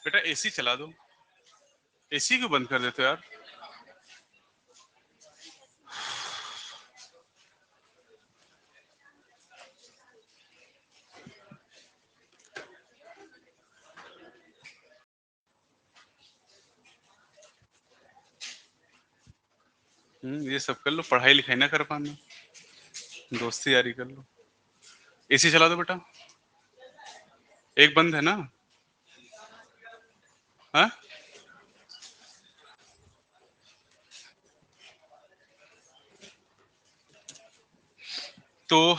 बेटा एसी चला दो। एसी क्यों बंद कर देते हो यार? ये सब कर लो, पढ़ाई लिखाई ना कर पाना, दोस्ती यारी कर लो। एसी चला दो बेटा। एक बंद है ना? हाँ, तो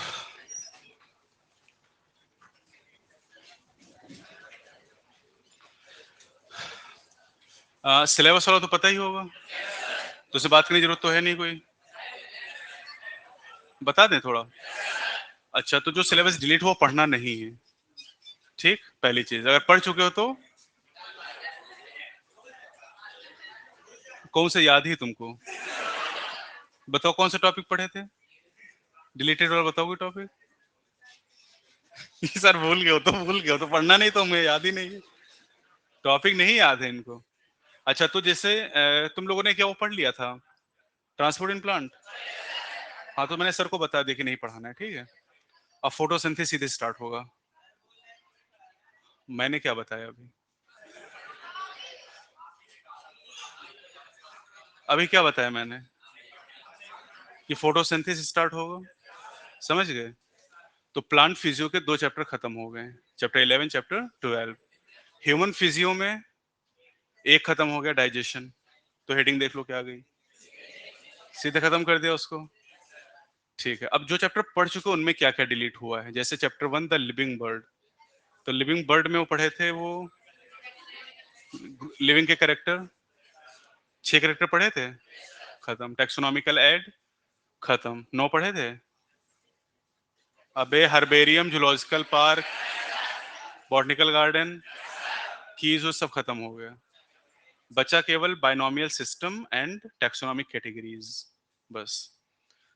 सिलेबस वाला तो पता ही होगा, तो उससे बात करने की जरूरत तो है नहीं कोई। बता दें थोड़ा। अच्छा, तो जो सिलेबस डिलीट हुआ पढ़ना नहीं है, ठीक। पहली चीज, अगर पढ़ चुके हो तो कौन से याद ही तुमको? बताओ कौन से टॉपिक पढ़े थे? डिलीटेड वाला बताओगे टॉपिक? सर भूल गए हो तो भूल गए हो, तो पढ़ना नहीं तो हमें याद ही नहीं है, टॉपिक नहीं याद है इनको। अच्छा, तो जैसे तुम लोगों ने क्या वो पढ़ लिया था, ट्रांसपोर्ट इन प्लांट? हाँ, तो मैंने सर को बता दिया कि नहीं पढ़ाना है, ठीक है। अब फोटोसिंथेसिस सीधे स्टार्ट होगा। मैंने क्या बताया अभी? अभी क्या बताया मैंने? कि फोटोसिंथेसिस स्टार्ट होगा, समझ गए? तो प्लांट फिजियो के 2 चैप्टर खत्म हो गए, चैप्टर 11, चैप्टर 12। ह्यूमन फिजियो में एक खत्म हो गया, डाइजेशन। तो हेडिंग देख लो क्या आ गई, सीधे खत्म कर दिया उसको। ठीक है, अब जो चैप्टर पढ़ चुके हैं उनमें क्या क्या डिलीट हुआ है, जैसे चैप्टर 1 द लिविंग बर्ड। तो लिविंग बर्ड में वो पढ़े थे, वो लिविंग के कैरेक्टर, 6 कैरेक्टर पढ़े थे, खत्म। टेक्सोनॉमिकल ऐड, खत्म। 9 पढ़े थे। अबे herbarium, zoological park, botanical garden, keys, वो सब खत्म हो गया। बचा केवल binomial system and taxonomic categories, बस।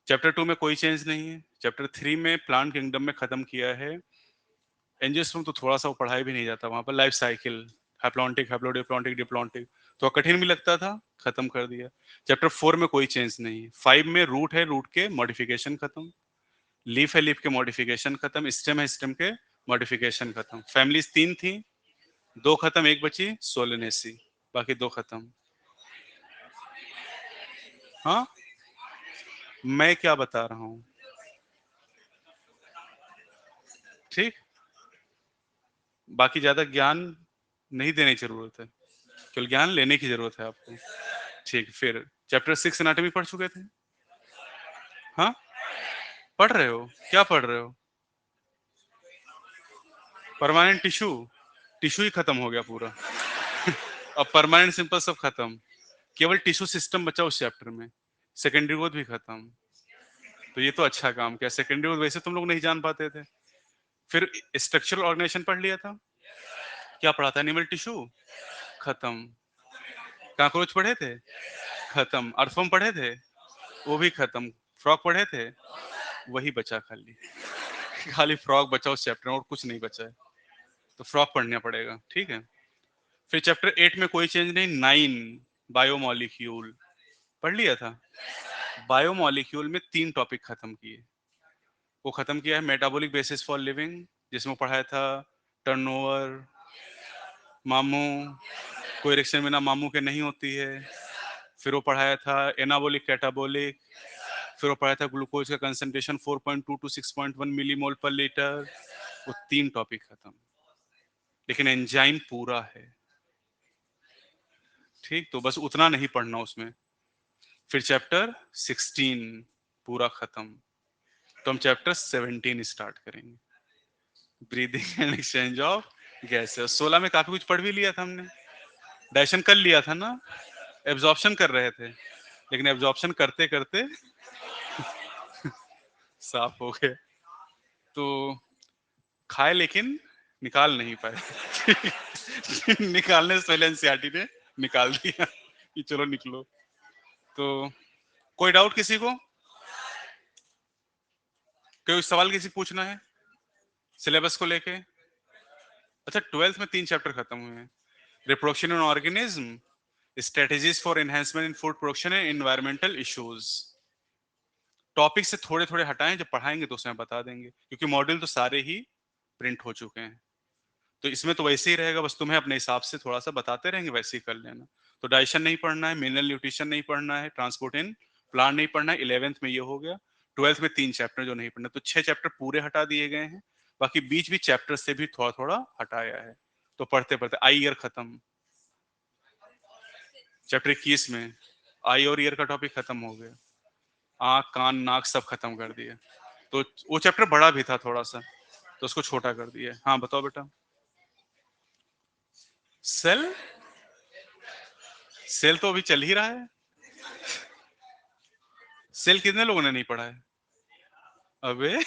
चैप्टर 2 में कोई चेंज नहीं है। चैप्टर 3 में प्लांट किंगडम में खत्म किया है। एंजियोस्पर्म तो थोड़ा सा वो पढ़ाई भी नहीं जाता वहां पर, life cycle, haplontic, haplodiplontic, diplontic, तो कठिन भी लगता था, खत्म कर दिया। चैप्टर 4 में कोई चेंज नहीं है। 5 में रूट है, रूट के मॉडिफिकेशन खत्म। लीफ है, लीफ के मॉडिफिकेशन खत्म। स्टेम है, स्टेम के मॉडिफिकेशन खत्म। फैमिलीज 3 थी, 2 खत्म, एक बची सोलेनेसी, बाकी 2 खत्म। हाँ, मैं क्या बता रहा हूँ, ठीक। बाकी ज्यादा ज्ञान नहीं देने की जरूरत है, केवल ज्ञान लेने की जरूरत है आपको, ठीक। फिर चैप्टर 6 एनाटॉमी पढ़ चुके थे? हाँ, पढ़ रहे हो? क्या पढ़ रहे हो? परमानेंट टिश्यू, टिश्यू ही खत्म हो गया पूरा। अब परमानेंट सिंपल सब खत्म, केवल टिश्यू सिस्टम बचा उस चैप्टर में। सेकेंडरी ग्रोथ भी खत्म। तो ये तो अच्छा काम किया, सेकेंडरी ग्रोथ वैसे तुम लोग नहीं जान पाते थे। फिर स्ट्रक्चरल ऑर्गेनाइजेशन पढ़ लिया था। क्या पढ़ा था? एनिमल टिश्यू, खत्म। कॉकरोच पढ़े थे, खत्म। अर्थवर्म पढ़े थे, वो भी खत्म। फ्रॉग पढ़े थे, वही बचा खाली। खाली फ्रॉग बचा उस चैप्टर में, और कुछ नहीं बचा है। तो फ्रॉग पढ़ना पड़ेगा, ठीक है। फिर चैप्टर 8 में कोई चेंज नहीं। 9 बायोमोलिक्यूल पढ़ लिया था। बायोमोलिक्यूल में 3 टॉपिक खत्म किए। वो खत्म किया है मेटाबॉलिक बेसिस फॉर लिविंग, जिसमें पढ़ाया था टर्नओवर, मामू, कोई रिएक्शन बिना मामू के नहीं होती है। फिर वो पढ़ाया था एनाबॉलिक कैटाबॉलिक। फिर वो पढ़ाया था ग्लूकोज का कंसंट्रेशन 4.2 टू 6.1 मिलीमोल पर लीटर। वो 3 टॉपिक खत्म, लेकिन एंजाइम पूरा है, ठीक। तो बस उतना नहीं पढ़ना उसमें। फिर चैप्टर 16 पूरा खत्म। तो हम चैप्टर 17 स्टार्ट करेंगे, breathing and exchange of gases. 16 में काफी कुछ पढ़ भी लिया था हमने, डाइजेशन कर लिया था ना, एब्जॉर्प्शन कर रहे थे, लेकिन एब्जॉर्प्शन करते करते साफ हो गए। तो खाए लेकिन निकाल नहीं पाए। निकालने से पहले एनसीईआरटी ने निकाल दिया कि चलो निकलो। तो कोई डाउट किसी को? कोई सवाल किसी को पूछना है सिलेबस को लेके? अच्छा, 12th में 3 चैप्टर खत्म हुए हैं। Reproduction in organism, strategies for enhancement in food production and environmental issues. Topic से थोड़े थोड़े हटाएं, जब पढ़ाएंगे तो उसमें बता देंगे, क्योंकि मॉड्यूल तो सारे ही प्रिंट हो चुके हैं। तो इसमें तो वैसे ही रहेगा, बस तुम्हें अपने हिसाब से थोड़ा सा बताते रहेंगे, वैसे ही कर लेना। तो डाइजेशन नहीं पढ़ना है, मिनरल न्यूट्रिशन नहीं पढ़ना है, ट्रांसपोर्ट इन प्लांट नहीं पढ़ना है, 11th में ये हो गया। 12th में 3 चैप्टर जो नहीं पढ़ना, तो 6 चैप्टर पूरे हटा दिए गए हैं। बाकी बीच बीच चैप्टर से भी थोड़ा थोड़ा हटाया है। तो पढ़ते पढ़ते आई ईयर खत्म, चैप्टर 21 में आई और ईयर का टॉपिक खत्म हो गया। आँख कान नाक सब खत्म कर दिया। तो वो चैप्टर बड़ा भी था थोड़ा सा, तो उसको छोटा कर दिया। हाँ बताओ बेटा। सेल, सेल तो अभी चल ही रहा है। सेल कितने लोगों ने नहीं पढ़ा है? अबे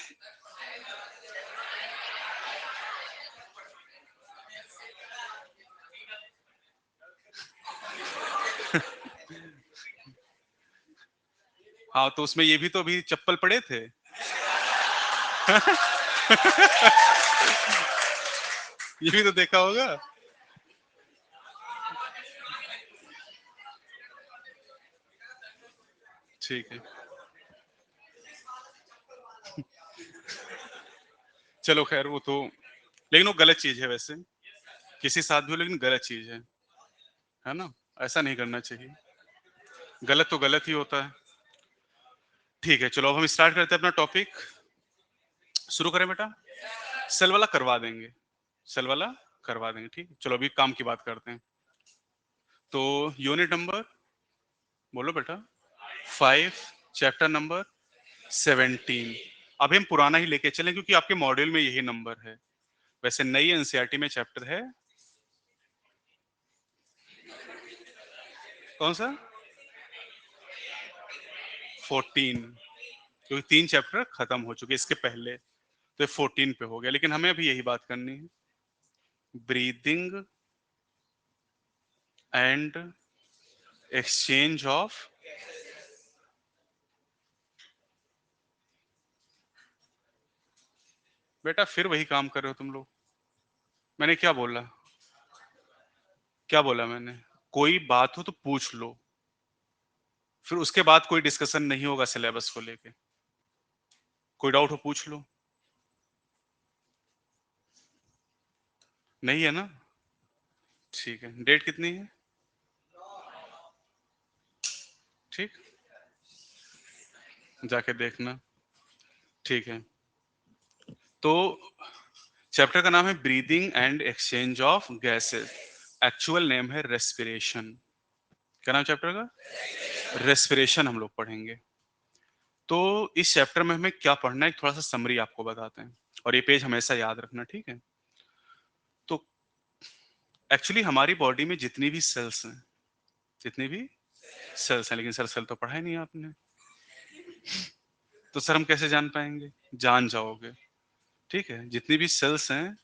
हाँ, तो उसमें ये भी तो अभी चप्पल पड़े थे। ये भी तो देखा होगा। ठीक है, चलो खैर वो तो, लेकिन वो गलत चीज है वैसे, किसी साथ भी हो लेकिन गलत चीज है ना? ऐसा नहीं करना चाहिए, गलत तो गलत ही होता है। ठीक है, चलो अब हम स्टार्ट करते हैं अपना टॉपिक। शुरू करें बेटा? सेल वाला करवा देंगे, सेल वाला करवा देंगे, ठीक है। चलो अभी काम की बात करते हैं। तो यूनिट नंबर बोलो बेटा। 5, चैप्टर नंबर 17। अभी हम पुराना ही लेके चलें, क्योंकि आपके मॉड्यूल में यही नंबर है। वैसे नई एनसीईआरटी में चैप्टर है कौन सा? 14, क्योंकि 3 चैप्टर खत्म हो चुके इसके पहले, तो 14 पे हो गया, लेकिन हमें अभी यही बात करनी है। ब्रीदिंग एंड एक्सचेंज ऑफ, बेटा फिर वही काम कर रहे हो तुम लोग। मैंने क्या बोला? क्या बोला मैंने? कोई बात हो तो पूछ लो, फिर उसके बाद कोई डिस्कशन नहीं होगा सिलेबस को लेके। कोई डाउट हो पूछ लो। नहीं है ना? ठीक है, डेट कितनी है? ठीक, जाके देखना। ठीक है, तो चैप्टर का नाम है breathing and exchange of gases. Actual name है रेस्पिरेशन। क्या नाम चैप्टर का? रेस्पिरेशन हम लोग पढ़ेंगे। तो इस चैप्टर में हमें क्या पढ़ना है, थोड़ा सा समरी आपको बताते हैं, और ये पेज हमेशा याद रखना, ठीक है। तो एक्चुअली हमारी बॉडी में जितनी भी सेल्स हैं, जितनी भी सेल्स हैं, लेकिन सर सेल तो पढ़ा ही नहीं आपने, तो सर हम कैसे जान पाएंगे? जान जाओगे, ठीक है। जितनी भी सेल्स हैं,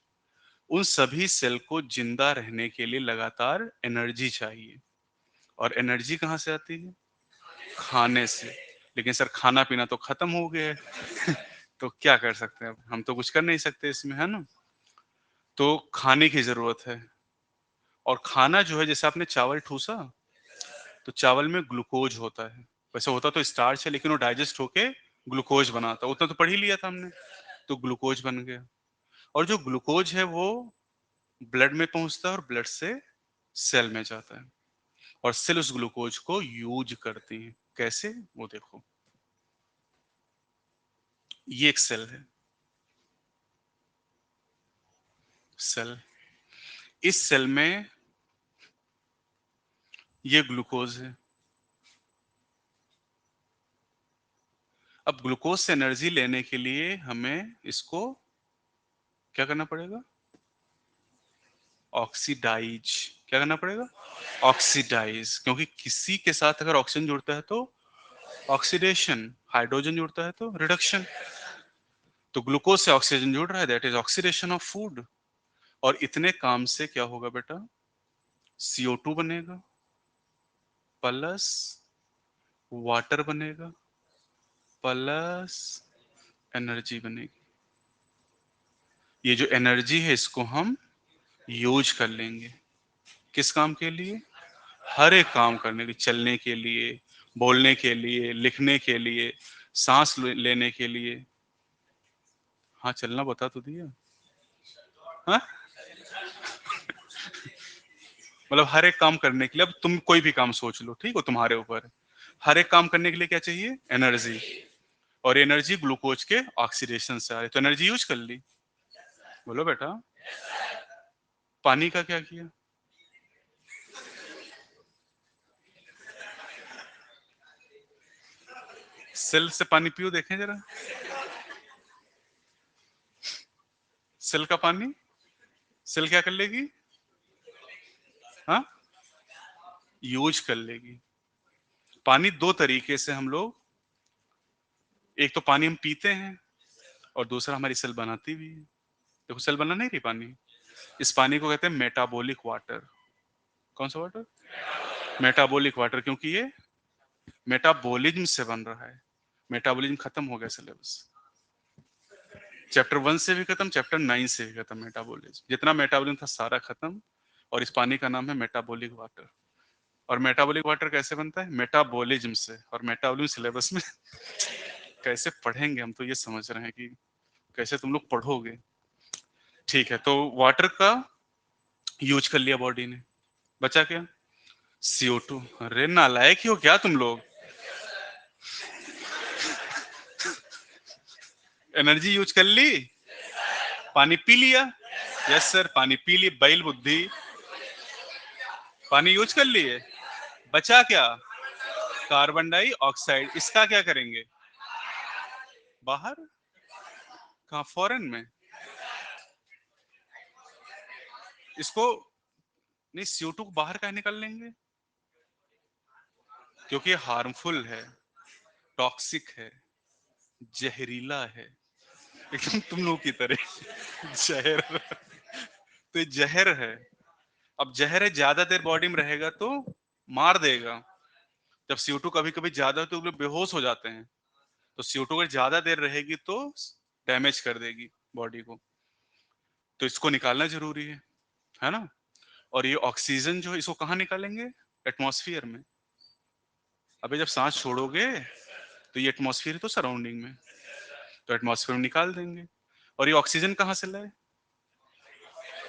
उन सभी सेल को जिंदा रहने के लिए लगातार एनर्जी चाहिए, और एनर्जी कहाँ से आती है? खाने से। लेकिन सर खाना पीना तो खत्म हो गया है तो क्या कर सकते हैं? अब हम तो कुछ कर नहीं सकते इसमें, है ना? तो खाने की जरूरत है, और खाना जो है, जैसे आपने चावल ठूसा, तो चावल में ग्लूकोज होता है। वैसे होता तो स्टार्च है, लेकिन वो डाइजेस्ट होके ग्लूकोज बनाता, उतना तो पढ़ ही लिया था हमने। तो ग्लूकोज बन गया, और जो ग्लूकोज है वो ब्लड में पहुंचता है, और ब्लड से सेल में जाता है, और सेल उस ग्लूकोज को यूज करती है। कैसे? वो देखो, ये एक सेल है, सेल। इस सेल में ये ग्लूकोज है। अब ग्लूकोज से एनर्जी लेने के लिए हमें इसको क्या करना पड़ेगा? ऑक्सीडाइज। क्या करना पड़ेगा? ऑक्सीडाइज, क्योंकि किसी के साथ अगर ऑक्सीजन जुड़ता है तो ऑक्सीडेशन, हाइड्रोजन जुड़ता है तो रिडक्शन। तो ग्लूकोज से ऑक्सीजन जुड़ रहा है, that is oxidation of food. और इतने काम से क्या होगा बेटा? CO2 बनेगा, प्लस वाटर बनेगा, प्लस एनर्जी बनेगी। ये जो एनर्जी है इसको हम यूज कर लेंगे। किस काम के लिए? हर एक काम करने के लिए, चलने के लिए, बोलने के लिए, लिखने के लिए, सांस लेने के लिए। हाँ, चलना बता तो दिया। हाँ, मतलब हर एक काम करने के लिए, अब तुम कोई भी काम सोच लो, ठीक हो, तुम्हारे ऊपर है। हर एक काम करने के लिए क्या चाहिए? एनर्जी। और एनर्जी ग्लूकोज के ऑक्सीडेशन से आ रही है, तो एनर्जी यूज कर ली। बोलो बेटा। पानी का क्या किया? सेल से पानी पियो, देखें जरा। सेल का पानी, सेल क्या कर लेगी? हाँ, यूज कर लेगी। पानी दो तरीके से हम लोग, एक तो पानी हम पीते हैं और दूसरा हमारी सेल बनाती भी है। देखो, सेल बना नहीं रही पानी, इस पानी को कहते हैं मेटाबॉलिक वाटर। कौन सा वाटर? मेटाबॉलिक वाटर, क्योंकि ये मेटाबॉलिज्म से बन रहा है। मेटाबॉलिज्म खत्म हो गया सिलेबस, चैप्टर 1 से भी खत्म, चैप्टर 9 से भी खत्म। मेटाबॉलिज्म, जितना मेटाबॉलिज्म था सारा खत्म। और इस पानी का नाम है मेटाबॉलिक वाटर। और मेटाबॉलिक वाटर कैसे बनता है? मेटाबॉलिज्म से। और मेटाबॉलिज्म सिलेबस में कैसे पढ़ेंगे हम, तो ये समझ रहे हैं कि कैसे तुम लोग पढ़ोगे। ठीक है, तो वाटर का यूज कर लिया बॉडी ने, बचा क्या? CO2। अरे नालायक ही हो क्या तुम लोग? एनर्जी यूज कर ली, पानी पी लिया। यस सर, पानी पी ली, बैल बुद्धि। पानी यूज कर लिए, बचा क्या? Carbon dioxide. इसका क्या करेंगे? बाहर। कहाँ? फॉरेन में। इसको नहीं, CO2 को बाहर कहाँ निकाल लेंगे? क्योंकि ये हार्मफुल है, टॉक्सिक है, जहरीला है, एकदम तुम लोग की तरह जहर। तो ये जहर है। अब जहर है, ज्यादा देर बॉडी में रहेगा तो मार देगा। जब CO2 कभी कभी ज्यादा हो तो लोग बेहोश हो जाते हैं। तो CO2 अगर ज्यादा देर रहेगी तो डैमेज कर देगी बॉडी को। तो इसको निकालना जरूरी है ना। और ये ऑक्सीजन जो है, इसको कहाँ निकालेंगे? एटमॉस्फेयर में। अबे जब सांस छोड़ोगे तो ये एटमॉस्फेयर तो सराउंडिंग में, तो एटमॉस्फेयर में निकाल देंगे। और ये ऑक्सीजन कहाँ से लाए?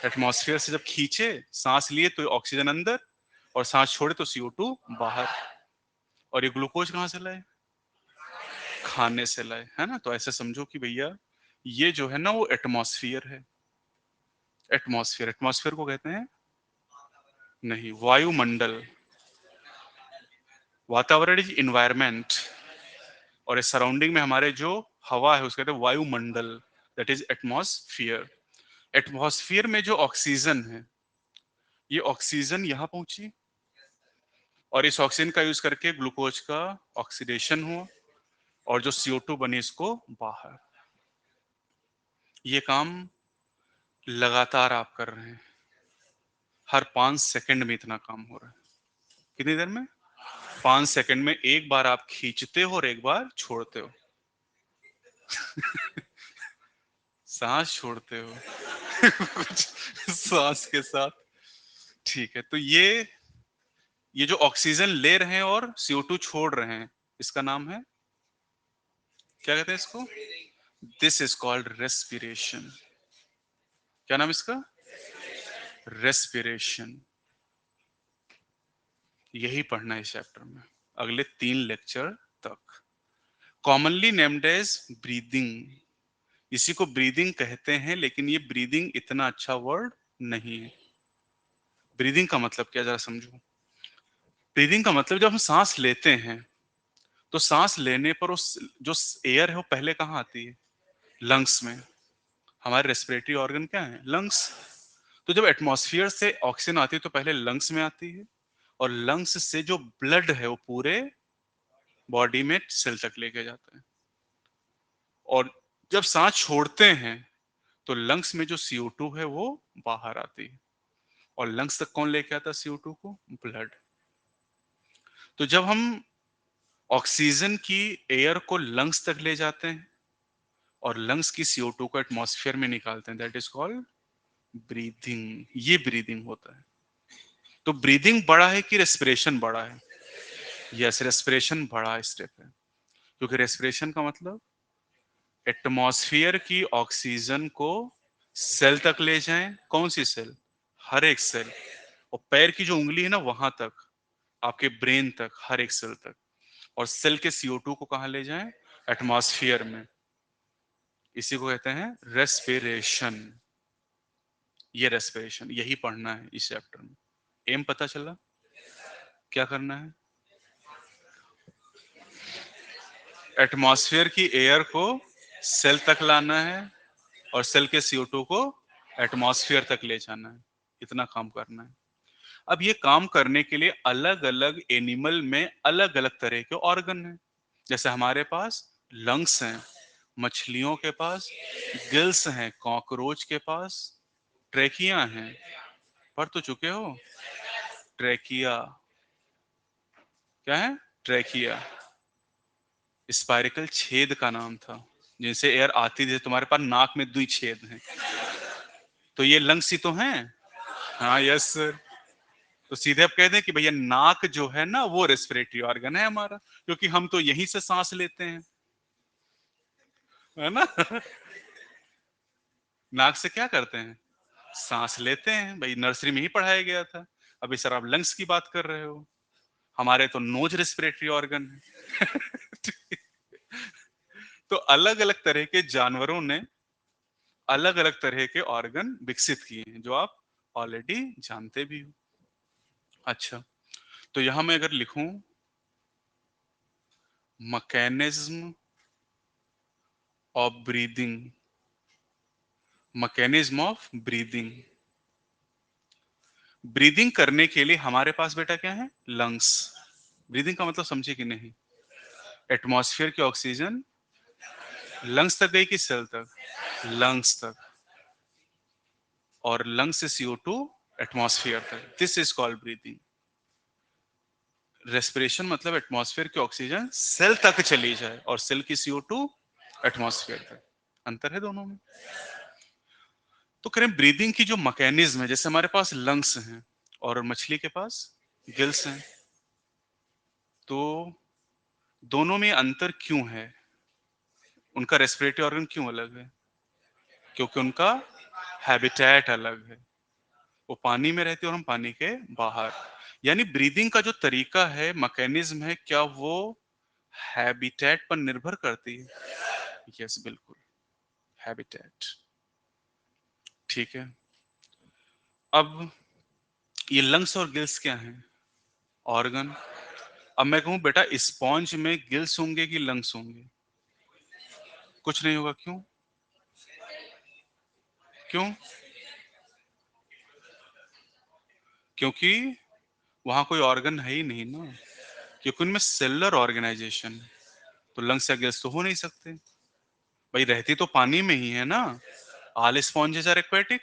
एटमॉस्फेयर से। जब खींचे, सांस लिए तो ऑक्सीजन अंदर, और सांस छोड़े तो CO2 बाहर। और ये ग्लूकोज कहाँ से लाए? खाने से लाए, है ना। तो ऐसे समझो कि भैया ये जो है ना वो एटमॉस्फेयर है। एटमॉस्फेयर, एटमॉस्फेयर को कहते हैं, नहीं, वायुमंडल। वातावरण इज इन्वायरमेंट, और इस सराउंडिंग में हमारे जो हवा है उसको कहते हैं वायुमंडल, दैट इज एटमॉस्फेयर। एटमॉस्फेयर में जो ऑक्सीजन है, ये ऑक्सीजन यहाँ पहुंची, और इस ऑक्सीजन का यूज करके ग्लूकोज का ऑक्सीडेशन हुआ, और जो CO2 बनी इसको बाहर। ये काम लगातार आप कर रहे हैं, हर 5 सेकंड में इतना काम हो रहा है। कितनी देर में? 5 सेकंड में एक बार आप खींचते हो और एक बार छोड़ते हो। सांस छोड़ते हो कुछ सांस के साथ। ठीक है, तो ये जो ऑक्सीजन ले रहे हैं और CO2 छोड़ रहे हैं, इसका नाम है, क्या कहते हैं इसको? This is called respiration. क्या नाम इसका? रेस्पिरेशन। यही पढ़ना है इस चैप्टर में, अगले 3 लेक्चर तक। Commonly named as breathing. इसी को ब्रीदिंग कहते हैं, लेकिन ये ब्रीदिंग इतना अच्छा वर्ड नहीं है। ब्रीदिंग का मतलब क्या, जरा समझो। ब्रीदिंग का मतलब, जब हम सांस लेते हैं तो सांस लेने पर उस जो एयर है वो पहले कहाँ आती है? लंग्स में। हमारे रेस्पिरेटरी ऑर्गन क्या है? लंग्स। तो जब एटमॉस्फेयर से ऑक्सीजन आती है तो पहले लंग्स में आती है, और लंग्स से जो ब्लड है वो पूरे बॉडी में सेल तक लेके जाता है। और जब सांस छोड़ते हैं तो लंग्स में जो CO2 है वो बाहर आती है। और लंग्स तक कौन लेके आता है CO2 को? ब्लड। तो जब हम ऑक्सीजन की एयर को लंग्स तक ले जाते हैं और लंग्स की CO2 को एटमॉस्फेयर में निकालते हैं, दैट इज कॉल्ड ब्रीदिंग। ये ब्रीदिंग होता है। तो ब्रीदिंग बड़ा है कि रेस्पिरेशन बड़ा है? यस, रेस्पिरेशन बड़ा स्टेप है, क्योंकि रेस्पिरेशन का मतलब एटमॉस्फेयर की ऑक्सीजन को सेल तक ले जाएं। कौन सी सेल? हर एक सेल। और पैर की जो उंगली है ना वहां तक, आपके ब्रेन तक, हर एक सेल तक। और सेल के CO2 को कहां ले जाएं? एटमॉस्फेयर में। इसी को कहते हैं रेस्पिरेशन। ये रेस्पिरेशन, यही पढ़ना है इस चैप्टर में। एम पता चला? क्या करना है? एटमॉस्फेयर की एयर को सेल तक लाना है और सेल के CO2 को एटमॉस्फेयर तक ले जाना है। इतना काम करना है। अब ये काम करने के लिए अलग अलग एनिमल में अलग अलग तरह के ऑर्गन हैं। जैसे हमारे पास लंग्स हैं, मछलियों के पास गिल्स हैं, कॉकरोच के पास ट्रेकिया हैं। पढ़ तो चुके हो? ट्रेकिया क्या है? ट्रेकिया स्पाइरिकल छेद का नाम था, जिनसे एयर आती थी। तुम्हारे पास नाक में 2 छेद हैं, तो ये लंग्स ही तो हैं। हाँ, यस सर। तो सीधे आप कह दें कि भैया नाक जो है ना वो रेस्पिरेटरी ऑर्गन है हमारा, क्योंकि हम तो यहीं से सांस लेते हैं, है ना। नाक से क्या करते हैं? सांस लेते हैं भाई, नर्सरी में ही पढ़ाया गया था। अभी सर आप लंग्स की बात कर रहे हो, हमारे तो नोज रेस्पिरेटरी ऑर्गन है। तो अलग अलग तरह के जानवरों ने अलग अलग तरह के ऑर्गन विकसित किए हैं, जो आप ऑलरेडी जानते भी हो। अच्छा, तो यहां मैं अगर लिखूं mechanism of breathing, mechanism of breathing. Breathing करने के लिए हमारे पास बेटा क्या है? लंग्स। ब्रीदिंग का मतलब समझे कि नहीं? एटमॉस्फेयर की ऑक्सीजन लंग्स तक गई कि सेल तक? लंग्स तक। और लंग्स से CO2 एटमॉस्फेयर तक। This is called breathing. Respiration मतलब एटमॉस्फेयर की ऑक्सीजन सेल तक चली जाए और सेल की CO2 एटमॉस्फेयर तक। अंतर है दोनों में। तो करें ब्रीदिंग की जो मैकेनिज्म है, जैसे हमारे पास लंग्स हैं और मछली के पास गिल्स हैं, तो दोनों में अंतर क्यों है? उनका रेस्पिरेटरी ऑर्गन क्यों अलग है? क्योंकि उनका हैबिटेट अलग है। वो पानी में रहती है और हम पानी के बाहर। यानी ब्रीदिंग का जो तरीका है, मैकेनिज्म है, क्या वो हैबिटेट पर निर्भर करती है? यस, बिल्कुल, हैबिटेट। ठीक है। अब ये लंग्स और गिल्स क्या हैं? ऑर्गन। अब मैं कहूं बेटा स्पॉन्ज में गिल्स होंगे कि लंग्स होंगे? कुछ नहीं होगा। क्यों? क्यों? क्योंकि वहां कोई ऑर्गन है ही नहीं ना, क्योंकि उनमें सेलुलर ऑर्गेनाइजेशन है। तो लंग्स या गिल्स तो हो नहीं सकते भाई, रहती तो पानी में ही है ना। All sponges are aquatic.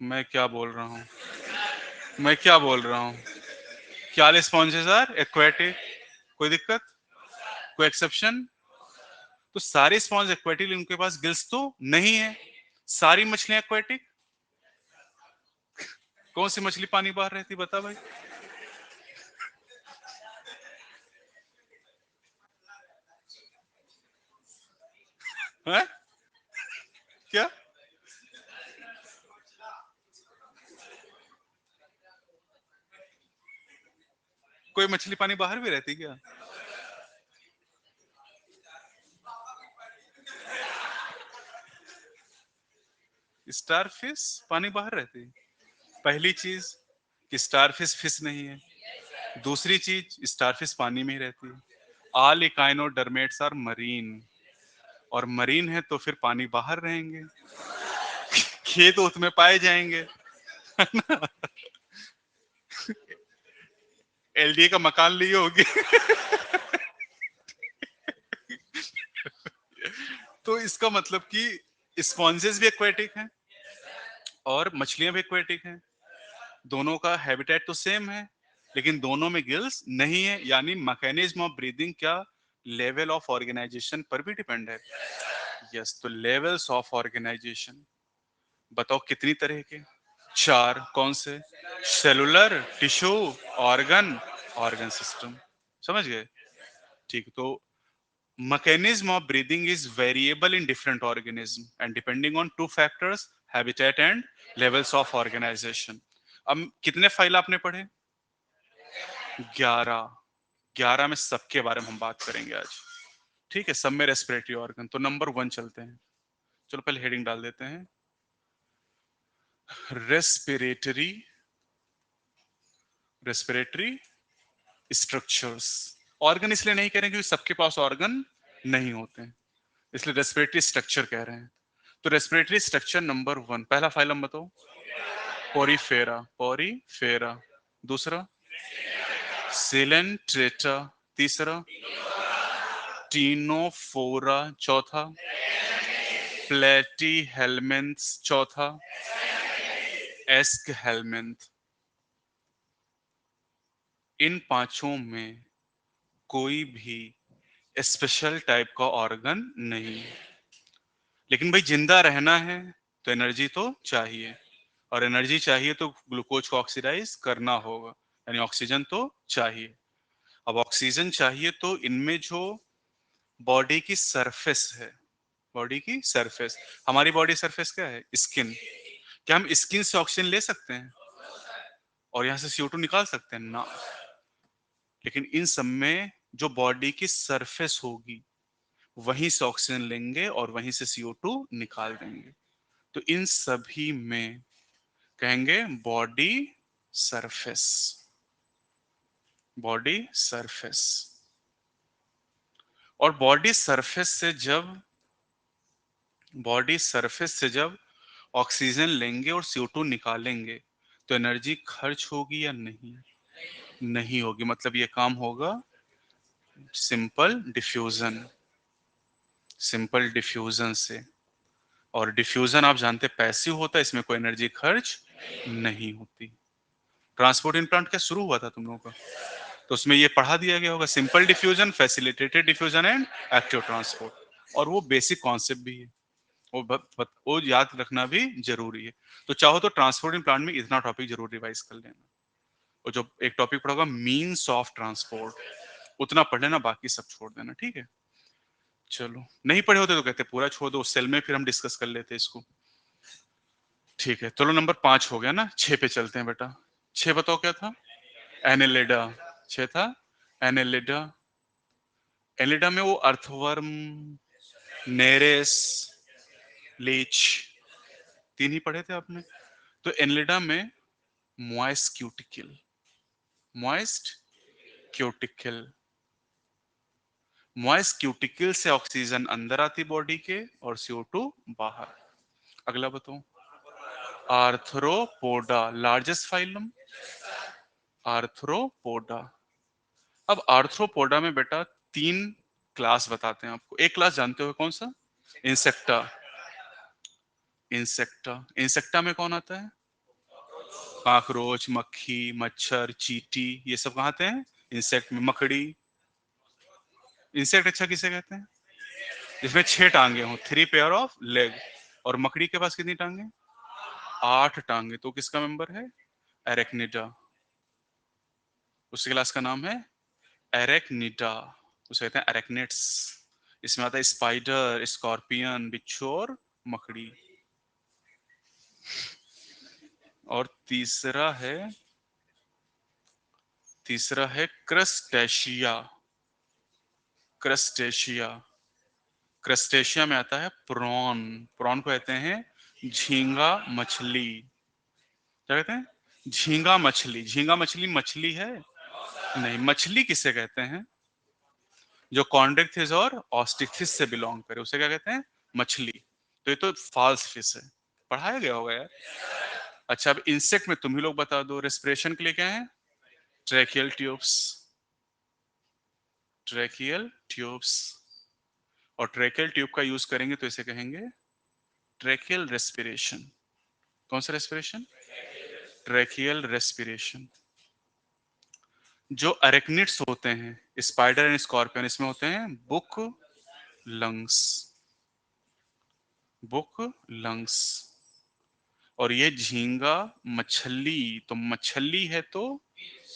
मैं क्या बोल रहा हूँ? मैं क्या बोल रहा हूँ? क्या ऑल स्पॉन्जेस आर एक्वेटिक? कोई दिक्कत? कोई एक्सेप्शन? तो सारे स्पॉन्ज एक्वेटिक, उनके पास गिल्स तो नहीं है। सारी मछलियां एक्वेटिक? कौन सी मछली पानी बाहर रहती, बता भाई। है? क्या? कोई मछली पानी बाहर भी रहती क्या? स्टारफिश पानी बाहर रहती? पहली चीज कि स्टारफिश फिश नहीं है। दूसरी चीज, स्टारफिश पानी में ही रहती है। All echinoderms are marine. और मरीन है तो फिर पानी बाहर रहेंगे, खेत उत में पाए जाएंगे। LDA का मकान लिए होगी। तो इसका मतलब कि स्पॉन्जेस भी एक्वेटिक हैं और मछलियां भी एक्वेटिक हैं। दोनों का हैबिटेट तो सेम है, लेकिन दोनों में गिल्स नहीं है। यानी मैकेनिज्म ऑफ ब्रीदिंग क्या लेवल ऑफ ऑर्गेनाइजेशन पर भी डिपेंड है। यस, तो लेवल्स ऑफ ऑर्गेनाइजेशन बताओ कितनी तरह के? चार कौन से? Cellular, tissue, organ, organ system. समझ गए? ठीक, तो mechanism of breathing is variable in different organism and depending on two factors, habitat and levels of organization। अब कितने फाइल आपने पढ़े? 11। 11 में सबके बारे में हम बात करेंगे आज। ठीक है, सब में रेस्पिरेटरी ऑर्गन। तो नंबर 1 चलते हैं। चलो पहले हेडिंग डाल देते हैं, रेस्पिरेटरी रेस्पिरेटरी स्ट्रक्चर्स। ऑर्गन इसलिए नहीं कह रहे क्योंकि सबके पास ऑर्गन नहीं होते हैं, इसलिए रेस्पिरेटरी स्ट्रक्चर कह रहे हैं। तो रेस्पिरेटरी स्ट्रक्चर नंबर 1, पहला फाइलम बताओ। Porifera, Porifera. दूसरा सिलेंट्रेटा। तीसरा टीनोफोरा। चौथा प्लेटी हेलमेंथ्स। चौथा एस्क हेलमेंथ। इन पांचों में कोई भी स्पेशल टाइप का ऑर्गन नहीं, लेकिन भाई जिंदा रहना है तो एनर्जी तो चाहिए, और एनर्जी चाहिए तो ग्लूकोज को ऑक्सीडाइज करना होगा, यानी ऑक्सीजन तो चाहिए। अब ऑक्सीजन चाहिए तो इनमें जो बॉडी की सरफेस है, बॉडी की सरफेस, हमारी बॉडी सरफेस क्या है? स्किन। क्या हम स्किन से ऑक्सीजन ले सकते हैं और यहां से CO2 निकाल सकते हैं ना? लेकिन इन सब में जो बॉडी की सरफेस होगी वहीं से ऑक्सीजन लेंगे और वहीं से CO2 निकाल देंगे। तो इन सभी में कहेंगे बॉडी सरफेस, बॉडी सरफेस। और बॉडी सरफेस से जब ऑक्सीजन लेंगे और CO2 निकालेंगे तो एनर्जी खर्च होगी या नहीं? नहीं होगी। मतलब ये काम होगा सिंपल डिफ्यूजन, सिंपल डिफ्यूजन से। और डिफ्यूजन आप जानते पैसिव होता है, इसमें कोई एनर्जी खर्च नहीं होती। ट्रांसपोर्ट इन प्लांट क्या शुरू हुआ था तुम लोगों का, तो उसमें ये पढ़ा दिया गया होगा, simple diffusion, facilitated diffusion and active transport. और वो बेसिक कॉन्सेप्ट भी है, वो याद रखना भी जरूरी है। तो चाहो तो ट्रांसपोर्ट इन प्लांट में इतना टॉपिक जरूर रिवाइज कर लेना, और जो एक टॉपिक पढ़ा होगा मीन्स ऑफ ट्रांसपोर्ट, उतना पढ़ लेना, बाकी सब छोड़ देना। ठीक है, चलो नहीं पढ़े होते तो कहते पूरा छोड़ दो, सेल में फिर हम डिस्कस कर लेते इसको। ठीक है, चलो नंबर 5 हो गया ना, 6 पे चलते हैं बेटा। 6 बताओ क्या था? एनेलिडा। 6 था एनेलिडा। एनेलिडा में वो अर्थवर्म, नेरेस, लीच, 3 ही पढ़े थे आपने। तो एनेलिडा में moist cuticle, moist cuticle, moist cuticle से ऑक्सीजन अंदर आती बॉडी के और CO2 बाहर। अगला बताओ, आर्थ्रोपोडा, लार्जेस्ट फाइलम आर्थ्रोपोडा। अब आर्थ्रोपोडा में बेटा 3 क्लास बताते हैं आपको। एक क्लास जानते हो कौन सा? इंसेक्टा। इंसेक्टा, इंसेक्टा में कौन आता है? कॉकरोच, मक्खी, मच्छर, चींटी, ये सब कहाँ आते हैं? इंसेक्ट में। मकड़ी, इंसेक्ट अच्छा किसे कहते हैं? जिसमें 6 टांगे हो, 3 पेयर ऑफ लेग। और मकड़ी के पास कितनी टांगे? 8 टांगे। तो किसका मेंबर है? एरेक्निडा। उस क्लास का नाम है एरेक्निडा, उसे कहते हैं एरेक्निड्स। इसमें आता है स्पाइडर, स्कॉर्पियन, बिच्छू और मकड़ी। और तीसरा है क्रस्टेशिया। क्रस्टेशिया, क्रस्टेशिया में आता है प्रॉन। प्रॉन को कहते हैं झींगा मछली। क्या कहते हैं? झींगा मछली। झींगा मछली मछली है? नहीं। मछली किसे कहते हैं? जो कॉन्ड्रिक्थिस और ऑस्टिक्थिस से बिलोंग करे उसे क्या कहते हैं? मछली। तो ये तो फॉल्स फिश है, पढ़ाया गया होगा यार। अच्छा, अब इंसेक्ट में तुम ही लोग बता दो, रेस्पिरेशन के लिए क्या है? Tracheal tubes, tracheal tubes. और ट्रैकियल ट्यूब का यूज करेंगे तो इसे कहेंगे ट्रैकियल रेस्पिरेशन। कौन सा रेस्पिरेशन? Tracheal respiration. जो अरेक्निड्स होते हैं, स्पाइडर एंड स्कॉर्पियन, इसमें होते हैं बुक लंग्स, बुक लंग्स। और ये झींगा मछली, तो मछली है तो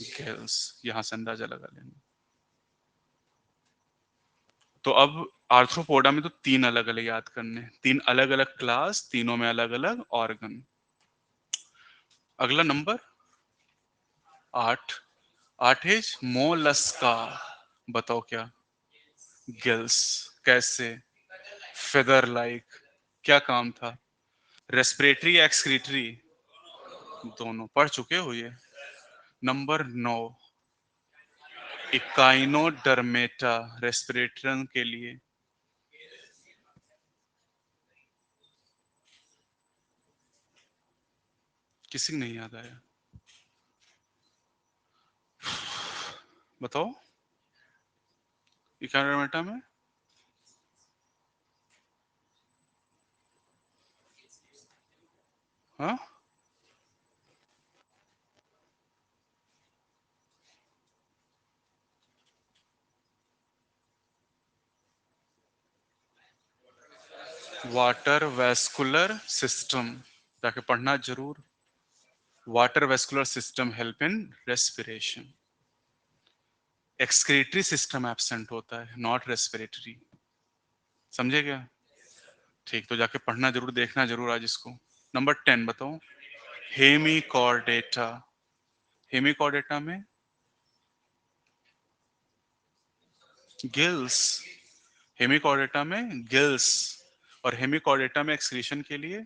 गिल्स, यहां से अंदाजा लगा लेना। तो अब आर्थ्रोपोडा में तो तीन अलग अलग याद करने, तीन अलग अलग क्लास, तीनों में अलग अलग ऑर्गन। अगला नंबर 8, 8 इज मोलस्का। बताओ क्या? गिल्स। कैसे? Feather like. क्या काम था? रेस्पिरेटरी या एक्सक्रीटरी? दोनों पढ़ चुके हो ये। नंबर 9, इकाइनोडर्मेटा, रेस्पिरेटरी के लिए। किसी को नहीं याद आया? बताओ। इकाइनोडर्मेटा में हाँ, वाटर वेस्कुलर सिस्टम, जाके पढ़ना जरूर। Water vascular system help in respiration. Excretory system absent होता है, नॉट रेस्पिरेटरी। समझे क्या? ठीक, तो जाके पढ़ना जरूर, देखना जरूर आज इसको। नंबर 10 बताओ। हेमिकॉर्डेटा। हेमिकॉर्डेटा में गिल्स। हेमिकॉर्डेटा में गिल्स, और हेमिकॉर्डेटा में एक्सक्रीशन के लिए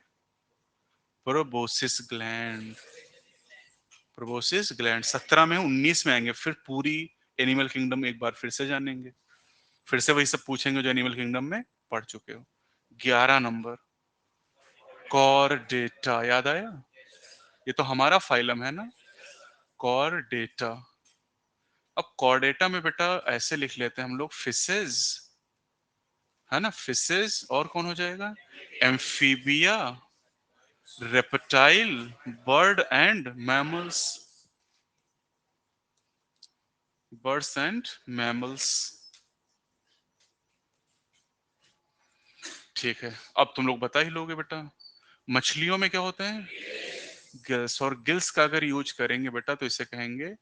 प्रोबोसिस ग्लैंड। प्रोबोसिस ग्लैंड 17 में, 19 में आएंगे फिर पूरी एनिमल किंगडम एक बार फिर से जानेंगे, फिर से वही सब पूछेंगे जो एनिमल किंगडम में पढ़ चुके हो। 11 नंबर कॉर्डेटा, याद आया? ये तो हमारा फाइलम है ना, कॉर्डेटा। अब कॉर्डेटा में बेटा ऐसे लिख लेते हैं हम लोग, फिशेज, है ना, फिशेज। और कौन हो जाएगा? Amphibia, reptile, bird and mammals. Birds and mammals. ठीक है, अब तुम लोग बता ही लोगे बेटा। मछलियों में क्या होते हैं? गिल्स, और गिल्स का अगर यूज करेंगे बेटा तो इसे कहेंगे